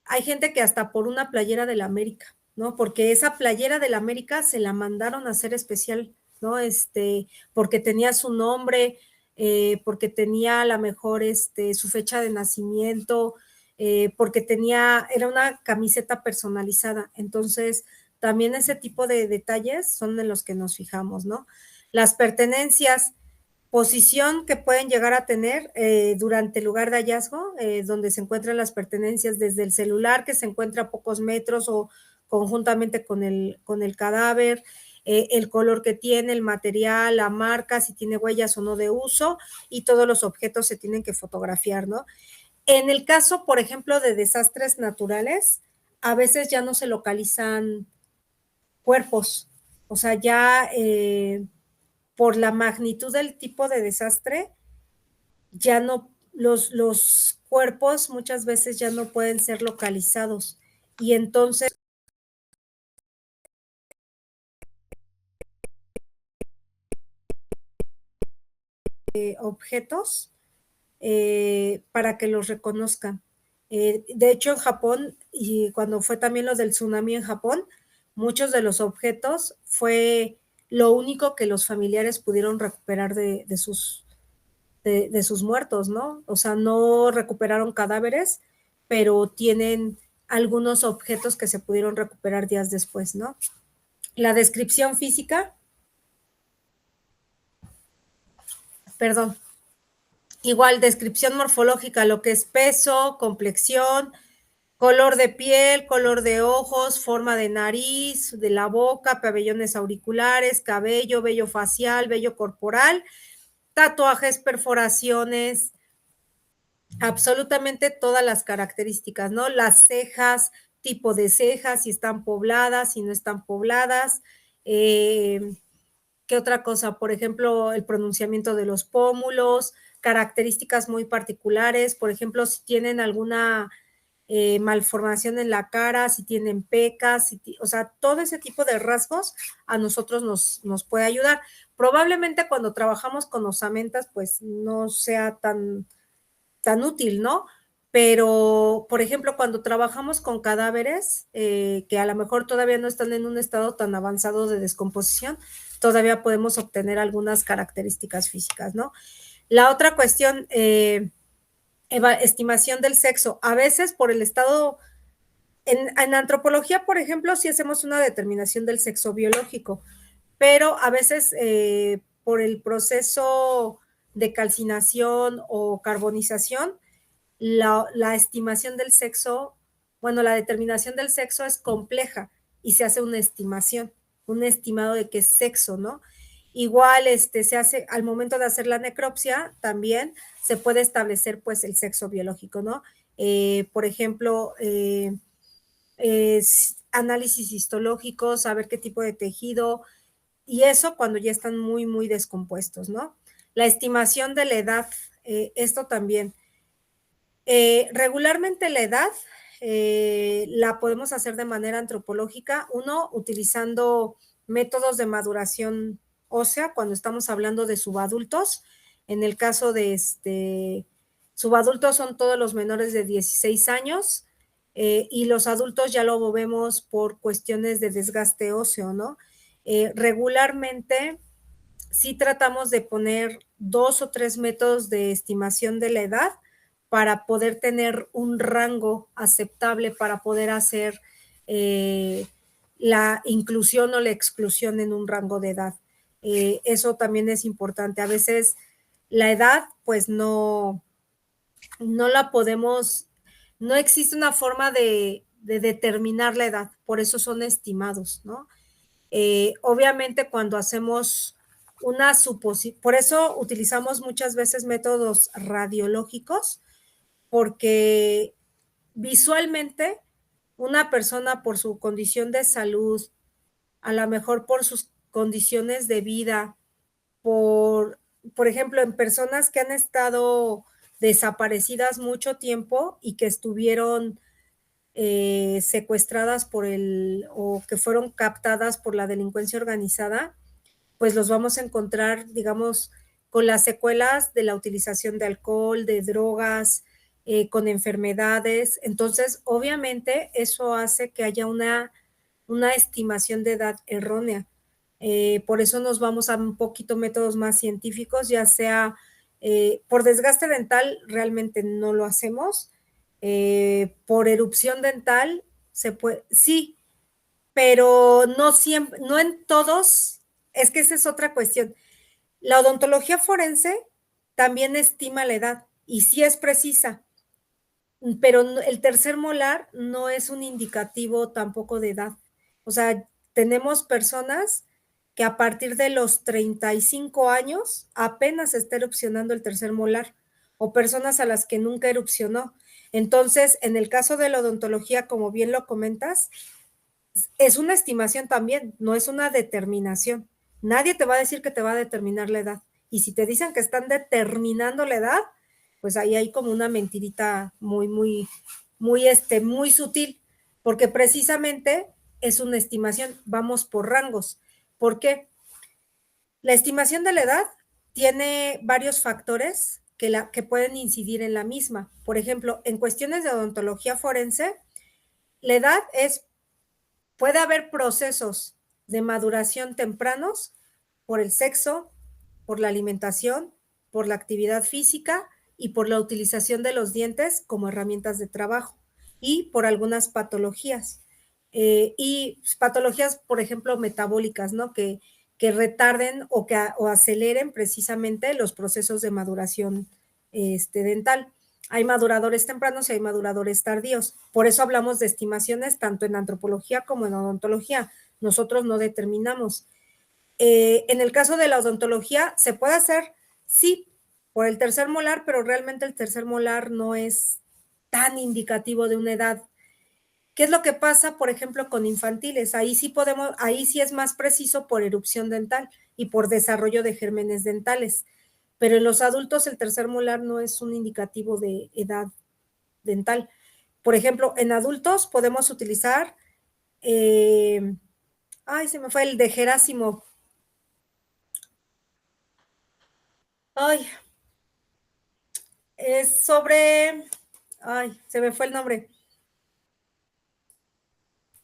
hay gente que hasta por una playera de la América, ¿no? Porque esa playera de la América se la mandaron a hacer especial, ¿no? Porque tenía su nombre, porque tenía a lo mejor su fecha de nacimiento, porque era una camiseta personalizada. Entonces, también ese tipo de detalles son en los que nos fijamos, ¿no? Las pertenencias, posición que pueden llegar a tener durante el lugar de hallazgo, donde se encuentran las pertenencias desde el celular que se encuentra a pocos metros o conjuntamente con el cadáver, el color que tiene, el material, la marca, si tiene huellas o no de uso, y todos los objetos se tienen que fotografiar, ¿no? En el caso, por ejemplo, de desastres naturales, a veces ya no se localizan cuerpos, o sea, ya por la magnitud del tipo de desastre, ya no, los cuerpos muchas veces ya no pueden ser localizados y entonces objetos para que los reconozcan. De hecho, en Japón, y cuando fue también lo del tsunami en Japón, muchos de los objetos fue lo único que los familiares pudieron recuperar de sus muertos, ¿no? O sea, no recuperaron cadáveres, pero tienen algunos objetos que se pudieron recuperar días después, ¿no? La descripción física, perdón, igual descripción morfológica, lo que es peso, complexión, color de piel, color de ojos, forma de nariz, de la boca, pabellones auriculares, cabello, vello facial, vello corporal, tatuajes, perforaciones, absolutamente todas las características, ¿no? Las cejas, tipo de cejas, si están pobladas, si no están pobladas. ¿Qué otra cosa? Por ejemplo, el pronunciamiento de los pómulos, características muy particulares, por ejemplo, si tienen alguna malformación en la cara, si tienen pecas, o sea, todo ese tipo de rasgos a nosotros nos puede ayudar. Probablemente cuando trabajamos con osamentas, pues no sea tan útil, ¿no? Pero, por ejemplo, cuando trabajamos con cadáveres que a lo mejor todavía no están en un estado tan avanzado de descomposición, todavía podemos obtener algunas características físicas, ¿no? La otra cuestión, estimación del sexo. A veces por el estado, en antropología, por ejemplo, sí hacemos una determinación del sexo biológico, pero a veces por el proceso de calcinación o carbonización, la estimación del sexo, bueno, la determinación del sexo es compleja y se hace una estimación, un estimado de qué sexo, ¿no? Igual se hace al momento de hacer la necropsia, también se puede establecer pues el sexo biológico, ¿no? Por ejemplo, análisis histológicos, saber qué tipo de tejido, y eso cuando ya están muy, muy descompuestos, ¿no? La estimación de la edad, esto también. Regularmente la edad la podemos hacer de manera antropológica, uno utilizando métodos de maduración ósea cuando estamos hablando de subadultos. En el caso de subadultos son todos los menores de 16 años y los adultos ya lo vemos por cuestiones de desgaste óseo, ¿no? Regularmente sí tratamos de poner 2 o 3 métodos de estimación de la edad para poder tener un rango aceptable para poder hacer la inclusión o la exclusión en un rango de edad. Eso también es importante. A veces la edad, pues no la podemos, no existe una forma de determinar la edad, por eso son estimados, ¿no? Obviamente cuando hacemos una suposición, por eso utilizamos muchas veces métodos radiológicos, porque visualmente una persona por su condición de salud, a lo mejor por sus condiciones de vida, por ejemplo, en personas que han estado desaparecidas mucho tiempo y que estuvieron secuestradas o que fueron captadas por la delincuencia organizada, pues los vamos a encontrar, digamos, con las secuelas de la utilización de alcohol, de drogas, con enfermedades. Entonces, obviamente, eso hace que haya una estimación de edad errónea. Por eso nos vamos a un poquito métodos más científicos, ya sea por desgaste dental, realmente no lo hacemos. Por erupción dental, se puede, sí, pero no siempre, no en todos, es que esa es otra cuestión. La odontología forense también estima la edad y sí es precisa, pero el tercer molar no es un indicativo tampoco de edad. O sea, tenemos personas que a partir de los 35 años apenas está erupcionando el tercer molar, o personas a las que nunca erupcionó. Entonces, en el caso de la odontología, como bien lo comentas, es una estimación también, no es una determinación. Nadie te va a decir que te va a determinar la edad. Y si te dicen que están determinando la edad, pues ahí hay como una mentirita muy, muy, muy sutil, porque precisamente es una estimación, vamos por rangos. ¿Por qué? La estimación de la edad tiene varios factores que pueden incidir en la misma. Por ejemplo, en cuestiones de odontología forense, la edad puede haber procesos de maduración tempranos por el sexo, por la alimentación, por la actividad física y por la utilización de los dientes como herramientas de trabajo y por algunas patologías. Y patologías, por ejemplo, metabólicas, ¿no? Que retarden o aceleren precisamente los procesos de maduración dental. Hay maduradores tempranos y hay maduradores tardíos. Por eso hablamos de estimaciones tanto en antropología como en odontología. Nosotros no determinamos. En el caso de la odontología, se puede hacer, sí, por el tercer molar, pero realmente el tercer molar no es tan indicativo de una edad. ¿Qué es lo que pasa, por ejemplo, con infantiles? Ahí sí es más preciso por erupción dental y por desarrollo de gérmenes dentales. Pero en los adultos el tercer molar no es un indicativo de edad dental. Por ejemplo, en adultos podemos utilizar, se me fue el de Gerásimo. Ay, es sobre, se me fue el nombre.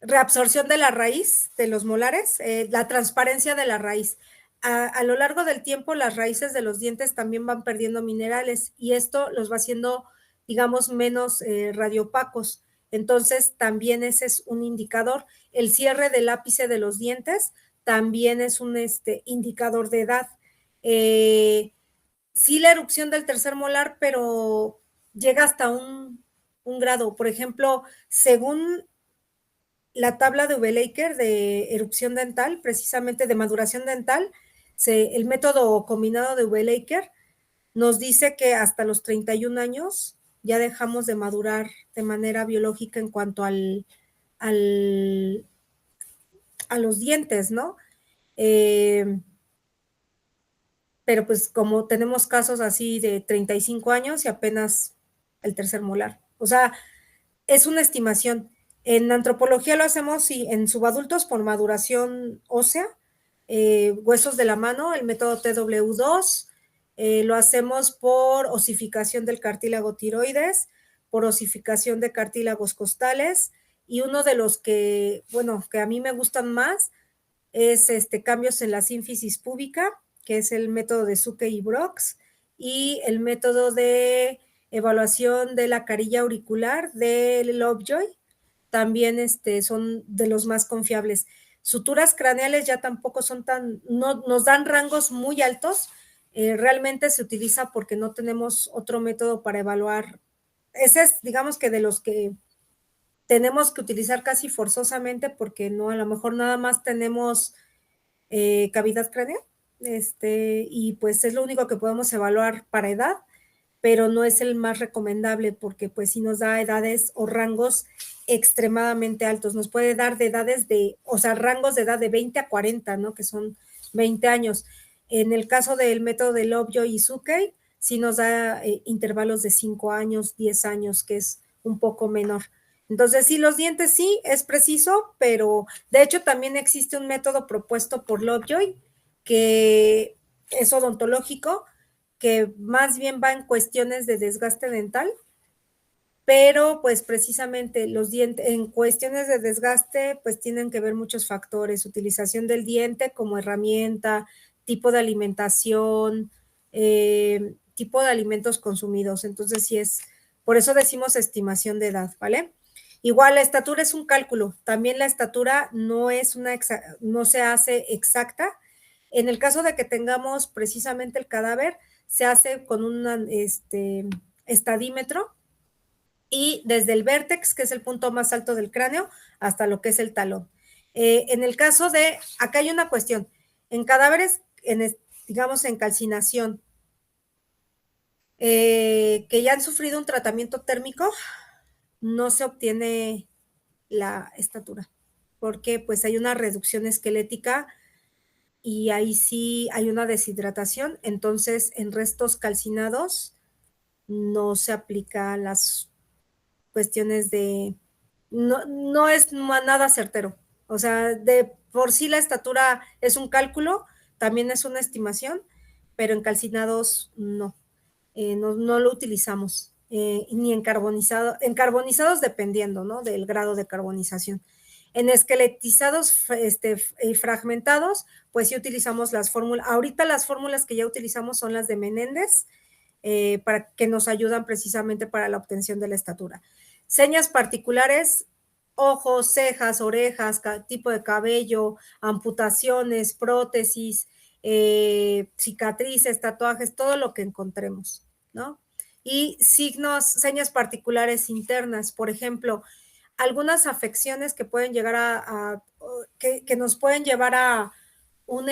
Reabsorción de la raíz de los molares, la transparencia de la raíz. A lo largo del tiempo, las raíces de los dientes también van perdiendo minerales y esto los va haciendo, digamos, menos radiopacos. Entonces, también ese es un indicador. El cierre del ápice de los dientes también es un indicador de edad. Sí, la erupción del tercer molar, pero llega hasta un grado. Por ejemplo, según la tabla de Ube-Laker de erupción dental, precisamente de maduración dental, el método combinado de Ube-Laker nos dice que hasta los 31 años ya dejamos de madurar de manera biológica en cuanto a los dientes, ¿no? Pero pues como tenemos casos así de 35 años y apenas el tercer molar. O sea, es una estimación. En antropología lo hacemos en subadultos por maduración ósea, huesos de la mano, el método TW2, lo hacemos por osificación del cartílago tiroides, por osificación de cartílagos costales, y uno de los que, bueno, que a mí me gustan más es cambios en la sínfisis púbica, que es el método de Suke y Brox, y el método de evaluación de la carilla auricular de Lovejoy, también son de los más confiables. Suturas craneales ya tampoco son no nos dan rangos muy altos, realmente se utiliza porque no tenemos otro método para evaluar. Ese es, digamos que de los que tenemos que utilizar casi forzosamente porque no, a lo mejor nada más tenemos cavidad craneal, y pues es lo único que podemos evaluar para edad, pero no es el más recomendable porque pues sí nos da edades o rangos extremadamente altos, nos puede dar de edades o sea, rangos de edad de 20 a 40, ¿no? Que son 20 años. En el caso del método de Lovejoy y Suke, sí nos da intervalos de 5 años, 10 años, que es un poco menor. Entonces, sí, los dientes sí, es preciso, pero de hecho también existe un método propuesto por Lovejoy que es odontológico, que más bien va en cuestiones de desgaste dental, pero pues precisamente los dientes, en cuestiones de desgaste, pues tienen que ver muchos factores, utilización del diente como herramienta, tipo de alimentación, tipo de alimentos consumidos. Entonces, sí es, por eso decimos estimación de edad, ¿vale? Igual la estatura es un cálculo, también la estatura no se hace exacta. En el caso de que tengamos precisamente el cadáver, se hace con un estadímetro y desde el vértex, que es el punto más alto del cráneo, hasta lo que es el talón. En el caso de, acá hay una cuestión, en cadáveres, digamos en calcinación, que ya han sufrido un tratamiento térmico, no se obtiene la estatura, porque pues hay una reducción esquelética y ahí sí hay una deshidratación, entonces en restos calcinados no se aplica las cuestiones no es nada certero, o sea, de por sí la estatura es un cálculo, también es una estimación, pero en calcinados no, no lo utilizamos, ni en carbonizados dependiendo, ¿no? Del grado de carbonización. En esqueletizados fragmentados, pues sí utilizamos las fórmulas. Ahorita las fórmulas que ya utilizamos son las de Menéndez, para que nos ayudan precisamente para la obtención de la estatura. Señas particulares, ojos, cejas, orejas, tipo de cabello, amputaciones, prótesis, cicatrices, tatuajes, todo lo que encontremos, ¿no? Y señas particulares internas, por ejemplo, algunas afecciones que pueden llegar que nos pueden llevar a un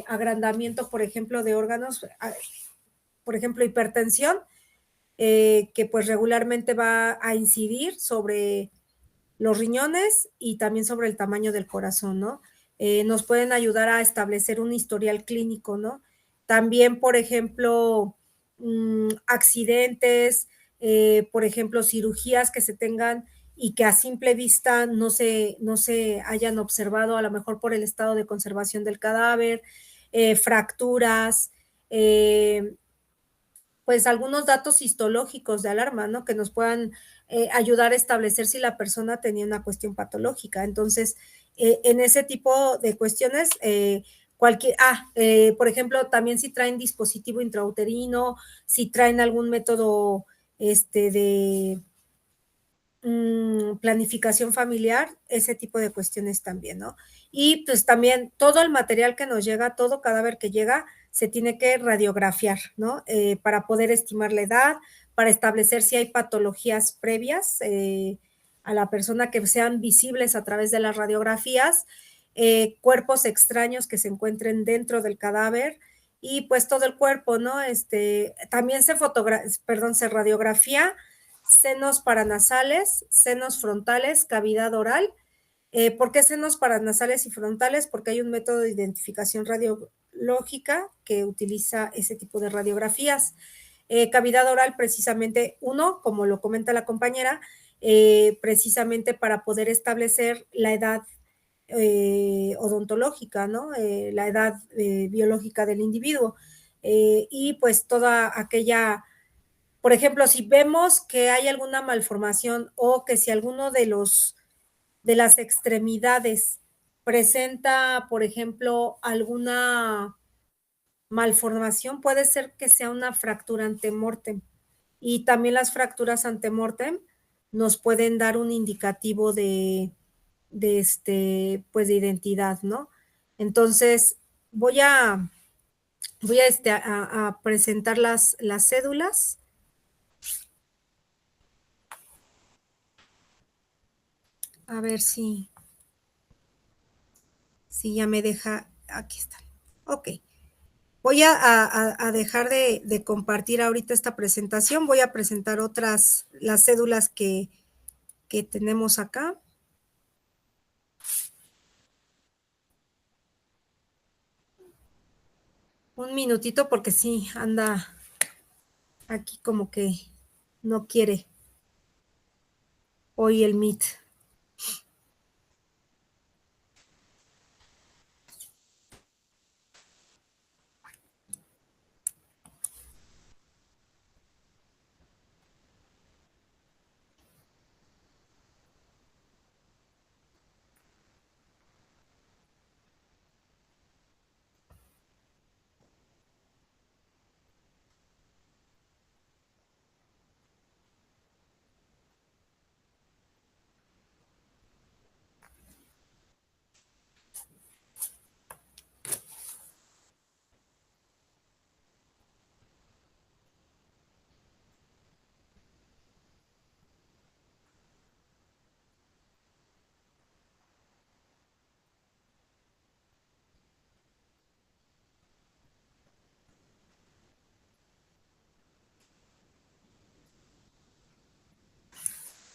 agrandamiento, por ejemplo, de órganos, por ejemplo, hipertensión, que pues regularmente va a incidir sobre los riñones y también sobre el tamaño del corazón, ¿no? Nos pueden ayudar a establecer un historial clínico, ¿no? También, por ejemplo, accidentes, por ejemplo, cirugías que se tengan y que a simple vista no se hayan observado, a lo mejor por el estado de conservación del cadáver, fracturas, pues algunos datos histológicos de alarma, ¿no? Que nos puedan ayudar a establecer si la persona tenía una cuestión patológica. Entonces, en ese tipo de cuestiones, por ejemplo, también si traen dispositivo intrauterino, si traen algún método de planificación familiar, ese tipo de cuestiones también, ¿no? Y pues también todo el material que nos llega, todo cadáver que llega, se tiene que radiografiar, ¿no? Para poder estimar la edad, para establecer si hay patologías previas a la persona que sean visibles a través de las radiografías, cuerpos extraños que se encuentren dentro del cadáver y pues todo el cuerpo, ¿no? También se radiografía senos paranasales, senos frontales, cavidad oral. ¿Por qué senos paranasales y frontales? Porque hay un método de identificación radiológica que utiliza ese tipo de radiografías. Cavidad oral, precisamente, uno, como lo comenta la compañera, precisamente para poder establecer la edad odontológica, ¿no? La edad biológica del individuo. Y pues toda aquella por ejemplo, si vemos que hay alguna malformación o que si alguno de las extremidades presenta, por ejemplo, alguna malformación, puede ser que sea una fractura antemortem. Y también las fracturas antemortem nos pueden dar un indicativo pues de identidad, ¿no? Entonces, voy a presentar las cédulas. A ver si ya me deja. Aquí están. Ok. Voy a dejar de compartir ahorita esta presentación. Voy a presentar las cédulas que tenemos acá. Un minutito porque sí, anda aquí como que no quiere hoy el Meet.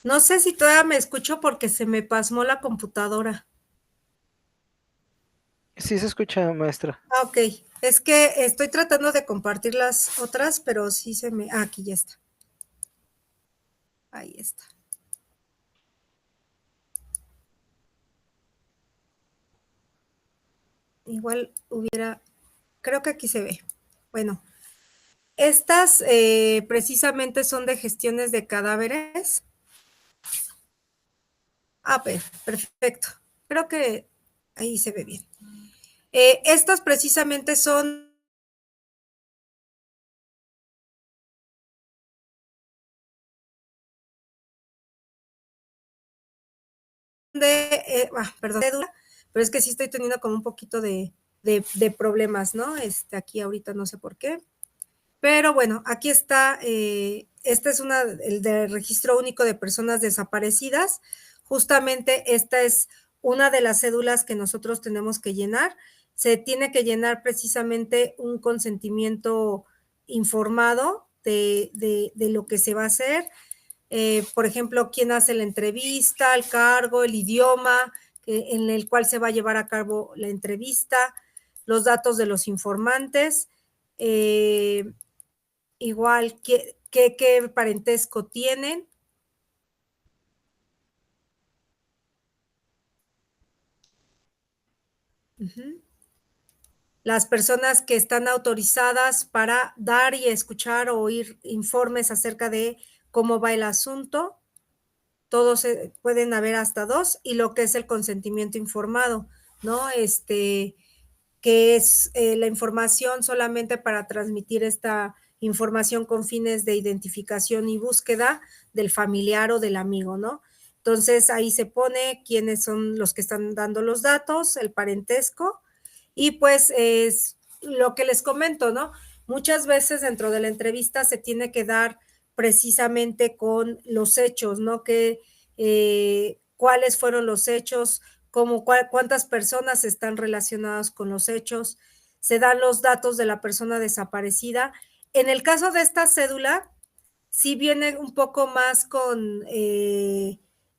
No sé si todavía me escucho porque se me pasmó la computadora. Sí se escucha, maestra. Ok, es que estoy tratando de compartir las otras, pero sí se me... aquí ya está. Ahí está. Igual creo que aquí se ve. Bueno, estas precisamente son de gestiones de cadáveres. Perfecto. Creo que ahí se ve bien. Estas precisamente son perdón, cédula, pero es que sí estoy teniendo como un poquito de problemas, ¿no? Aquí ahorita no sé por qué. Pero bueno, aquí está, esta es el de registro único de personas desaparecidas. Justamente esta es una de las cédulas que nosotros tenemos que llenar. Se tiene que llenar precisamente un consentimiento informado de lo que se va a hacer. por ejemplo, quién hace la entrevista, el cargo, el idioma en el cual se va a llevar a cabo la entrevista, los datos de los informantes, igual qué parentesco tienen. Las personas que están autorizadas para dar y escuchar o oír informes acerca de cómo va el asunto. Todos pueden haber hasta 2, y lo que es el consentimiento informado, ¿no? Que es la información solamente para transmitir esta información con fines de identificación y búsqueda del familiar o del amigo, ¿no? Entonces ahí se pone quiénes son los que están dando los datos, el parentesco, y pues es lo que les comento, ¿no? Muchas veces dentro de la entrevista se tiene que dar precisamente con los hechos, ¿no? Cuáles fueron los hechos, cuántas personas están relacionadas con los hechos, se dan los datos de la persona desaparecida. En el caso de esta cédula, sí viene un poco más con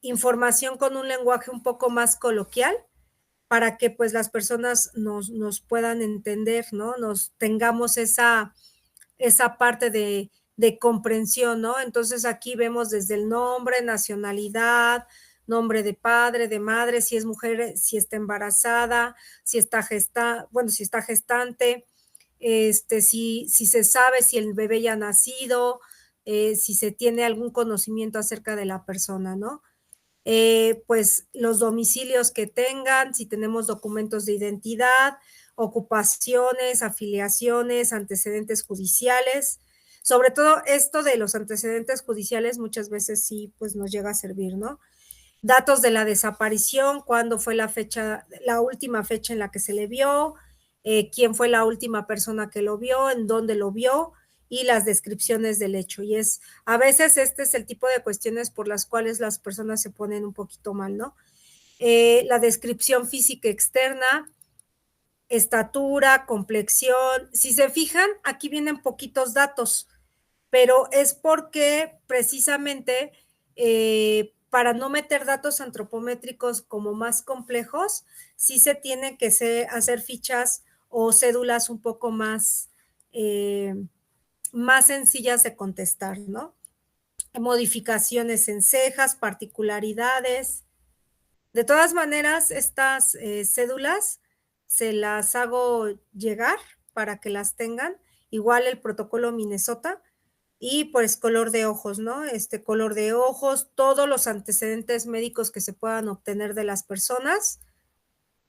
información con un lenguaje un poco más coloquial, para que pues las personas nos puedan entender, ¿no? Nos tengamos esa parte de comprensión, ¿no? Entonces aquí vemos desde el nombre, nacionalidad, nombre de padre, de madre, si es mujer, si está embarazada, si está si está gestante, si se sabe si el bebé ya ha nacido, si se tiene algún conocimiento acerca de la persona, ¿no? Pues los domicilios que tengan, si tenemos documentos de identidad, ocupaciones, afiliaciones, antecedentes judiciales. Sobre todo esto de los antecedentes judiciales muchas veces sí pues nos llega a servir, ¿no? Datos de la desaparición, cuándo fue la fecha, la última fecha en la que se le vio, quién fue la última persona que lo vio, en dónde lo vio, y las descripciones del hecho. Y a veces este es el tipo de cuestiones por las cuales las personas se ponen un poquito mal, ¿no? La descripción física externa, estatura, complexión. Si se fijan, aquí vienen poquitos datos, pero es porque precisamente para no meter datos antropométricos como más complejos, sí se tiene que hacer fichas o cédulas un poco más sencillas de contestar, ¿no? Modificaciones en cejas, particularidades. De todas maneras, estas cédulas se las hago llegar para que las tengan. Igual el protocolo Minnesota. Y pues color de ojos, ¿no? Color de ojos, todos los antecedentes médicos que se puedan obtener de las personas,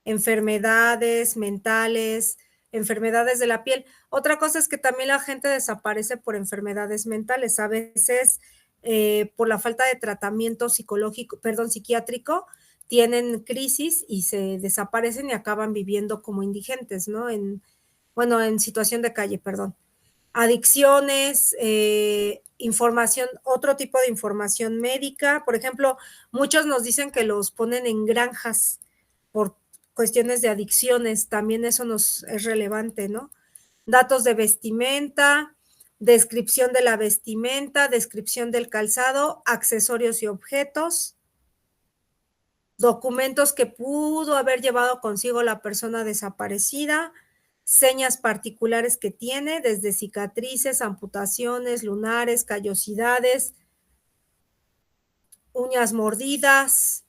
enfermedades mentales, enfermedades de la piel. Otra cosa es que también la gente desaparece por enfermedades mentales, a veces por la falta de tratamiento psiquiátrico, tienen crisis y se desaparecen y acaban viviendo como indigentes, ¿no? En situación de calle, perdón. Adicciones, información, otro tipo de información médica. Por ejemplo, muchos nos dicen que los ponen en granjas por cuestiones de adicciones, también eso nos es relevante, ¿no? Datos de vestimenta, descripción de la vestimenta, descripción del calzado, accesorios y objetos, documentos que pudo haber llevado consigo la persona desaparecida, señas particulares que tiene, desde cicatrices, amputaciones, lunares, callosidades, uñas mordidas,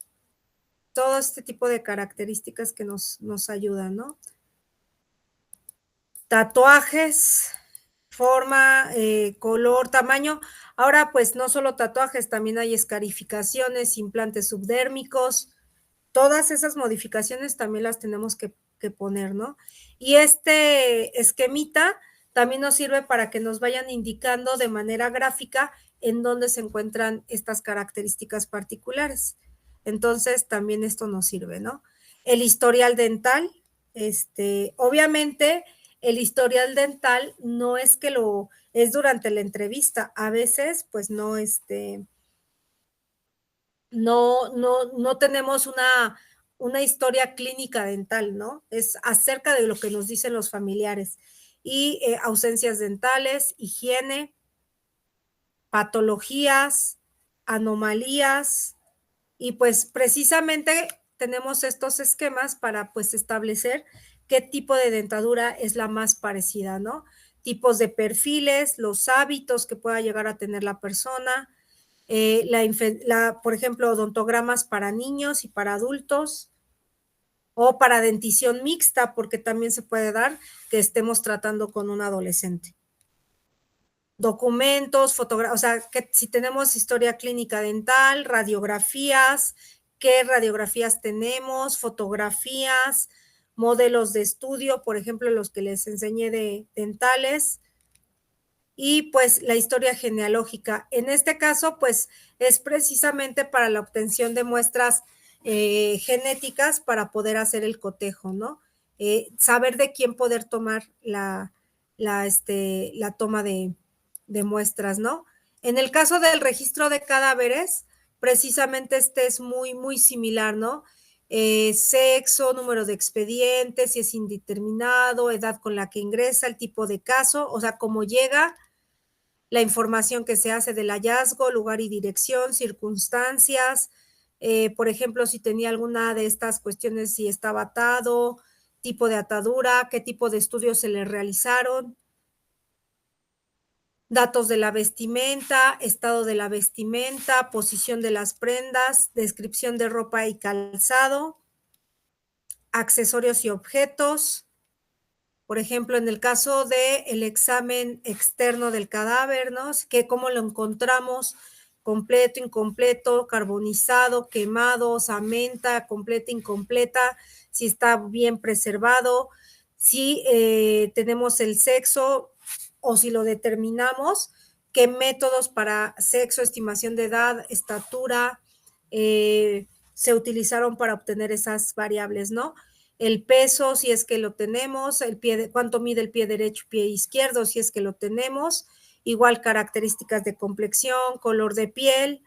todo este tipo de características que nos ayudan, ¿no? Tatuajes, forma, color, tamaño. Ahora, pues no solo tatuajes, también hay escarificaciones, implantes subdérmicos. Todas esas modificaciones también las tenemos que poner, ¿no? Y este esquemita también nos sirve para que nos vayan indicando de manera gráfica en dónde se encuentran estas características particulares. Entonces, también esto nos sirve, ¿no? El historial dental, obviamente, el historial dental no es que es durante la entrevista, a veces, pues no, no tenemos una historia clínica dental, ¿no? Es acerca de lo que nos dicen los familiares. Y ausencias dentales, higiene, patologías, anomalías, y pues precisamente tenemos estos esquemas para pues establecer qué tipo de dentadura es la más parecida, ¿no? Tipos de perfiles, los hábitos que pueda llegar a tener la persona, por ejemplo, odontogramas para niños y para adultos, o para dentición mixta, porque también se puede dar que estemos tratando con un adolescente. Documentos, fotografías, o sea, que si tenemos historia clínica dental, radiografías, qué radiografías tenemos, fotografías, modelos de estudio, por ejemplo, los que les enseñé de dentales, y pues la historia genealógica. En este caso, pues es precisamente para la obtención de muestras genéticas para poder hacer el cotejo, ¿no? Saber de quién poder tomar la toma de muestras, ¿no? En el caso del registro de cadáveres, precisamente este es muy, muy similar, ¿no? Sexo, número de expedientes, si es indeterminado, edad con la que ingresa, el tipo de caso, o sea, cómo llega, la información que se hace del hallazgo, lugar y dirección, circunstancias, por ejemplo, si tenía alguna de estas cuestiones, si estaba atado, tipo de atadura, qué tipo de estudios se le realizaron, datos de la vestimenta, estado de la vestimenta, posición de las prendas, descripción de ropa y calzado, accesorios y objetos. Por ejemplo, en el caso del examen externo del cadáver, ¿no? Que cómo lo encontramos, completo, incompleto, carbonizado, quemado, osamenta, completa, incompleta, si está bien preservado, si tenemos el sexo o si lo determinamos, qué métodos para sexo, estimación de edad, estatura, se utilizaron para obtener esas variables, ¿no? El peso, si es que lo tenemos, cuánto mide el pie derecho, pie izquierdo, si es que lo tenemos, igual características de complexión, color de piel,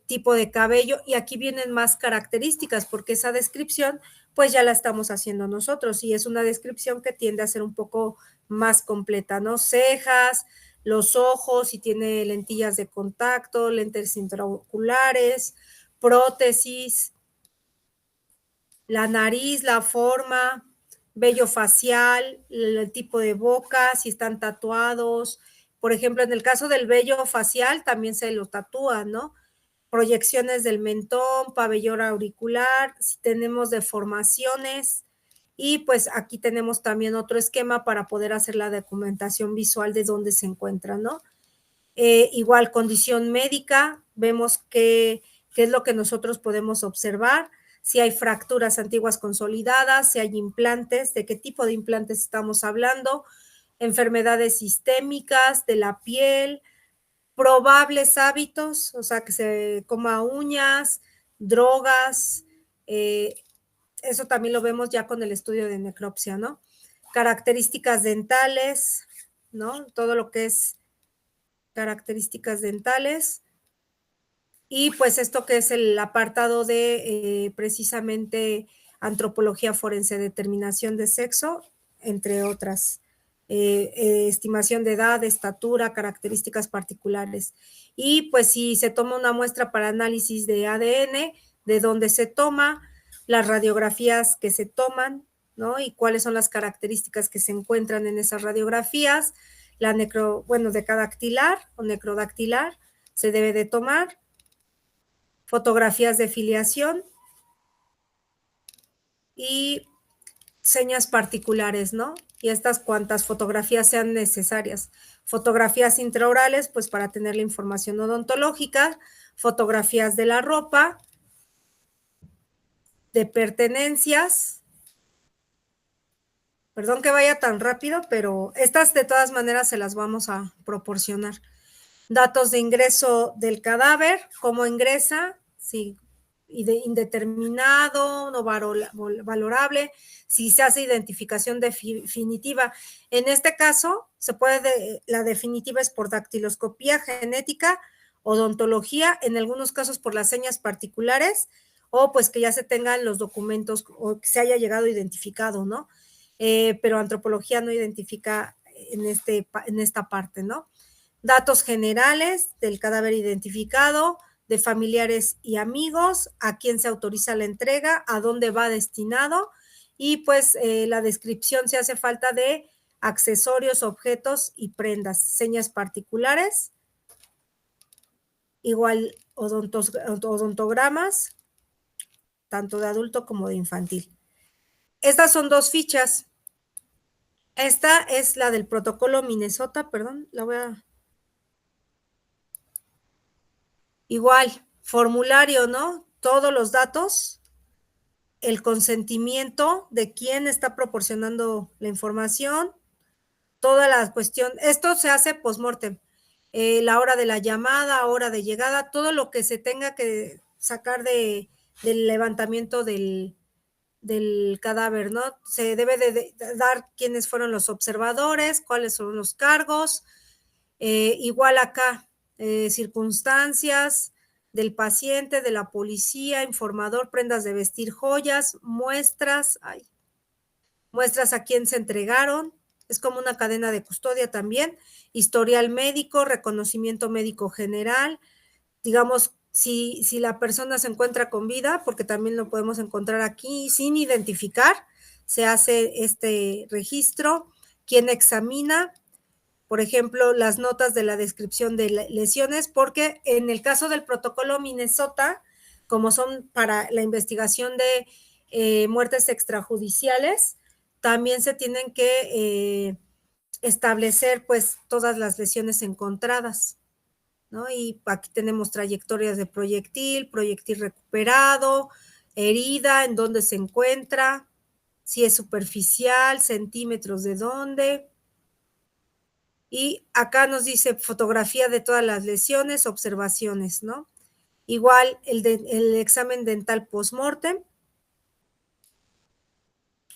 tipo de cabello, y aquí vienen más características, porque esa descripción, pues ya la estamos haciendo nosotros, y es una descripción que tiende a ser un poco más completa, ¿no? Cejas, los ojos, si tiene lentillas de contacto, lentes intraoculares, prótesis, la nariz, la forma, vello facial, el tipo de boca, si están tatuados. Por ejemplo, en el caso del vello facial también se lo tatúa, ¿no? Proyecciones del mentón, pabellón auricular, si tenemos deformaciones. Y pues aquí tenemos también otro esquema para poder hacer la documentación visual de dónde se encuentra, ¿no? Igual condición médica, vemos qué es lo que nosotros podemos observar, si hay fracturas antiguas consolidadas, si hay implantes, de qué tipo de implantes estamos hablando, enfermedades sistémicas de la piel, probables hábitos, o sea, que se coma uñas, drogas, eso también lo vemos ya con el estudio de necropsia, ¿no? Características dentales, ¿no? Todo lo que es características dentales. Y pues esto que es el apartado de precisamente antropología forense, determinación de sexo, entre otras. Estimación de edad, estatura, características particulares. Y pues si se toma una muestra para análisis de ADN, de dónde se toma, las radiografías que se toman, ¿no? Y cuáles son las características que se encuentran en esas radiografías, la decadactilar o necrodactilar se debe de tomar, fotografías de filiación y señas particulares, ¿no? Y estas cuantas fotografías sean necesarias. Fotografías intraorales, pues para tener la información odontológica, fotografías de la ropa, de pertenencias. Perdón que vaya tan rápido, pero estas de todas maneras se las vamos a proporcionar. Datos de ingreso del cadáver, cómo ingresa, si indeterminado, no valorable, si se hace identificación definitiva. En este caso, la definitiva es por dactiloscopía genética, odontología, en algunos casos por las señas particulares, o pues que ya se tengan los documentos o que se haya llegado identificado, ¿no? Pero antropología no identifica en esta parte, ¿no? datos generales del cadáver identificado, de familiares y amigos, a quién se autoriza la entrega, a dónde va destinado y pues la descripción si hace falta de accesorios, objetos y prendas, señas particulares, igual odontogramas, tanto de adulto como de infantil. Estas son 2 fichas. Esta es la del protocolo Minnesota, perdón, la voy a... Igual, formulario, ¿no? Todos los datos, el consentimiento de quién está proporcionando la información, toda la cuestión. Esto se hace post-mortem. La hora de la llamada, hora de llegada, todo lo que se tenga que sacar del levantamiento del cadáver, ¿no? Se debe de dar quiénes fueron los observadores, cuáles son los cargos, igual acá, circunstancias del paciente, de la policía, informador, prendas de vestir, joyas, muestras a quién se entregaron, es como una cadena de custodia también, historial médico, reconocimiento médico general, digamos, si la persona se encuentra con vida, porque también lo podemos encontrar aquí sin identificar, se hace este registro, quién examina, por ejemplo, las notas de la descripción de lesiones, porque en el caso del protocolo Minnesota, como son para la investigación de muertes extrajudiciales, también se tienen que establecer pues todas las lesiones encontradas, ¿no? Y aquí tenemos trayectorias de proyectil recuperado, herida, en dónde se encuentra, si es superficial, centímetros de dónde. Y acá nos dice fotografía de todas las lesiones, observaciones, ¿no? Igual el examen dental post-mortem,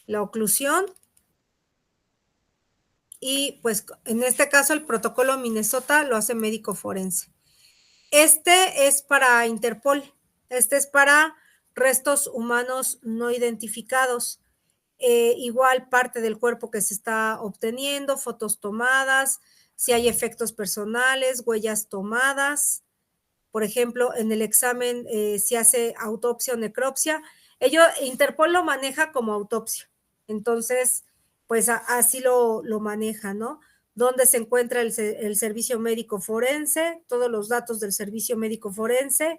la oclusión, y pues en este caso el protocolo Minnesota lo hace médico forense. Este es para Interpol, este es para restos humanos no identificados. Igual parte del cuerpo que se está obteniendo, fotos tomadas, si hay efectos personales, huellas tomadas. Por ejemplo, en el examen si hace autopsia o necropsia. Interpol lo maneja como autopsia. Entonces, pues así lo maneja, ¿no? Dónde se encuentra el servicio médico forense, todos los datos del servicio médico forense,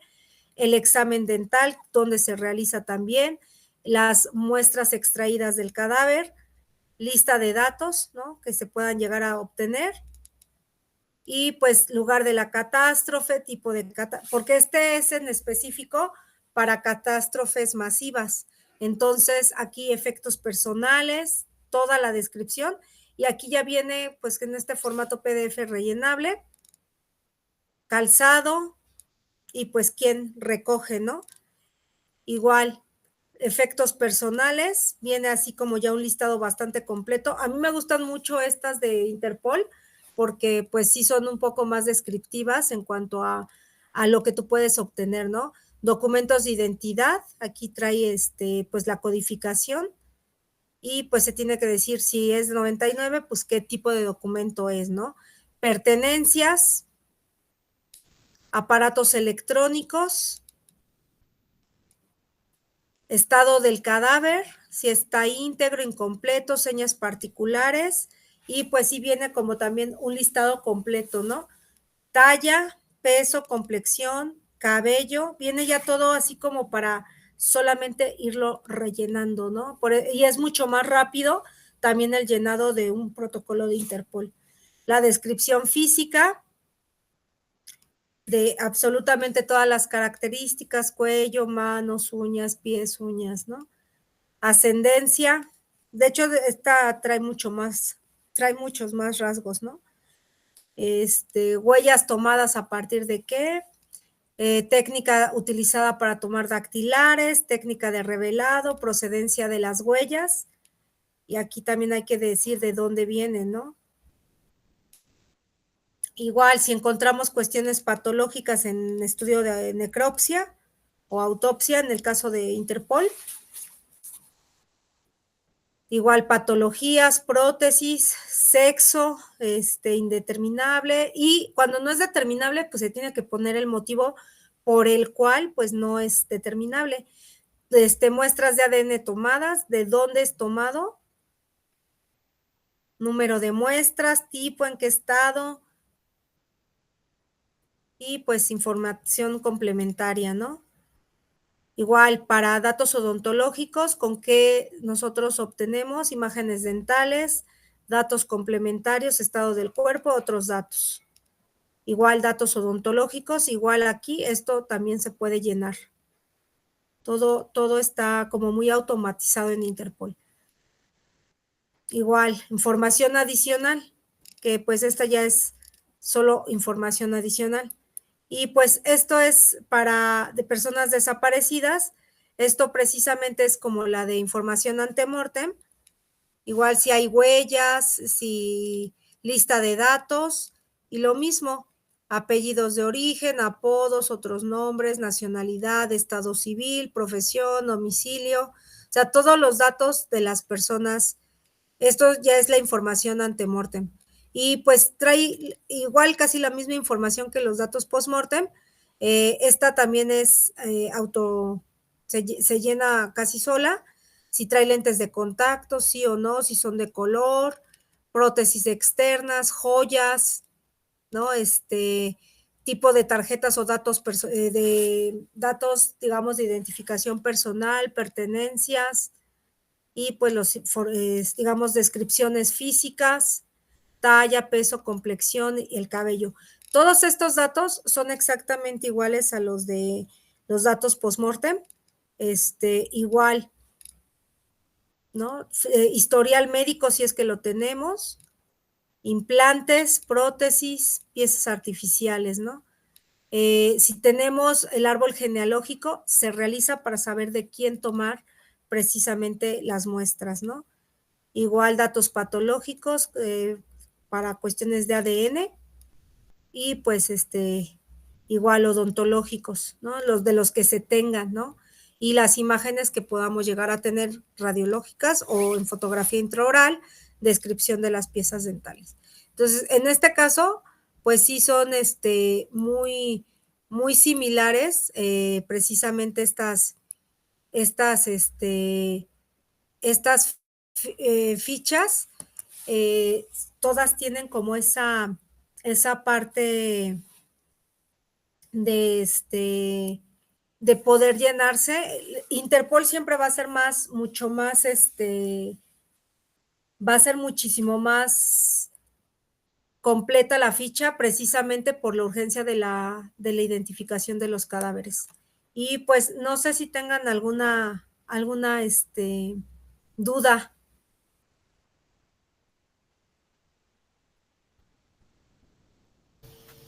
el examen dental, donde se realiza también, las muestras extraídas del cadáver, lista de datos, ¿no? Que se puedan llegar a obtener, y pues lugar de la catástrofe, tipo de catástrofe, porque este es en específico para catástrofes masivas. Entonces, aquí efectos personales, toda la descripción, y aquí ya viene pues en este formato PDF rellenable, calzado, y pues quién recoge, ¿no? Igual, efectos personales, viene así como ya un listado bastante completo. A mí me gustan mucho estas de Interpol, porque pues sí son un poco más descriptivas en cuanto a lo que tú puedes obtener, ¿no? Documentos de identidad, aquí trae pues la codificación, y pues se tiene que decir si es 99, pues qué tipo de documento es, ¿no? Pertenencias, aparatos electrónicos, estado del cadáver, si está íntegro, incompleto, señas particulares, y pues sí viene como también un listado completo, ¿no? Talla, peso, complexión, cabello, viene ya todo así como para solamente irlo rellenando, ¿no? Y es mucho más rápido también el llenado de un protocolo de Interpol. La descripción física de absolutamente todas las características, cuello, manos, uñas, pies, uñas, ¿no? Ascendencia, de hecho esta trae muchos más rasgos, ¿no? Huellas tomadas a partir de qué, técnica utilizada para tomar dactilares, técnica de revelado, procedencia de las huellas, y aquí también hay que decir de dónde vienen, ¿no? Igual, si encontramos cuestiones patológicas en estudio de necropsia o autopsia, en el caso de Interpol, Igual patologías, prótesis, sexo, indeterminable, y cuando no es determinable, pues se tiene que poner el motivo por el cual pues no es determinable. Muestras de ADN tomadas, de dónde es tomado, número de muestras, tipo, en qué estado, y pues información complementaria, ¿no? Igual para datos odontológicos, con qué nosotros obtenemos imágenes dentales, datos complementarios, estado del cuerpo, otros datos. Igual datos odontológicos, igual aquí, esto también se puede llenar. Todo está como muy automatizado en Interpol. Igual, información adicional, que pues esta ya es solo información adicional. Y pues esto es para de personas desaparecidas. Esto precisamente es como la de información antemortem. Igual si hay huellas, si lista de datos, y lo mismo, apellidos de origen, apodos, otros nombres, nacionalidad, estado civil, profesión, domicilio, o sea, todos los datos de las personas. Esto ya es la información antemortem. Y pues trae igual casi la misma información que los datos postmortem. Esta también es se llena casi sola. Si trae lentes de contacto, sí o no, si son de color, prótesis externas, joyas, ¿no? Tipo de tarjetas o datos, digamos, de identificación personal, pertenencias, y pues digamos, descripciones físicas, talla, peso, complexión y el cabello. Todos estos datos son exactamente iguales a los de los datos postmortem, igual, ¿no? Historial médico, si es que lo tenemos, implantes, prótesis, piezas artificiales, ¿no? Si tenemos el árbol genealógico, se realiza para saber de quién tomar precisamente las muestras, ¿no? Igual datos patológicos para cuestiones de ADN, y pues igual odontológicos, ¿no? Los de los que se tengan, ¿no? Y las imágenes que podamos llegar a tener radiológicas o en fotografía intraoral, descripción de las piezas dentales. Entonces, en este caso, pues sí son muy, muy similares, precisamente estas fichas, todas tienen como esa parte de poder llenarse. Interpol siempre va a ser mucho más, va a ser muchísimo más completa la ficha, precisamente por la urgencia de la identificación de los cadáveres. Y pues no sé si tengan alguna duda.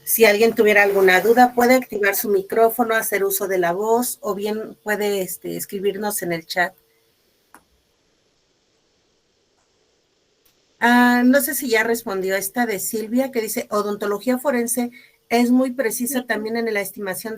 Si alguien tuviera alguna duda, puede activar su micrófono, hacer uso de la voz, o bien puede escribirnos en el chat. No sé si ya respondió esta de Silvia, que dice, odontología forense es muy precisa también en la estimación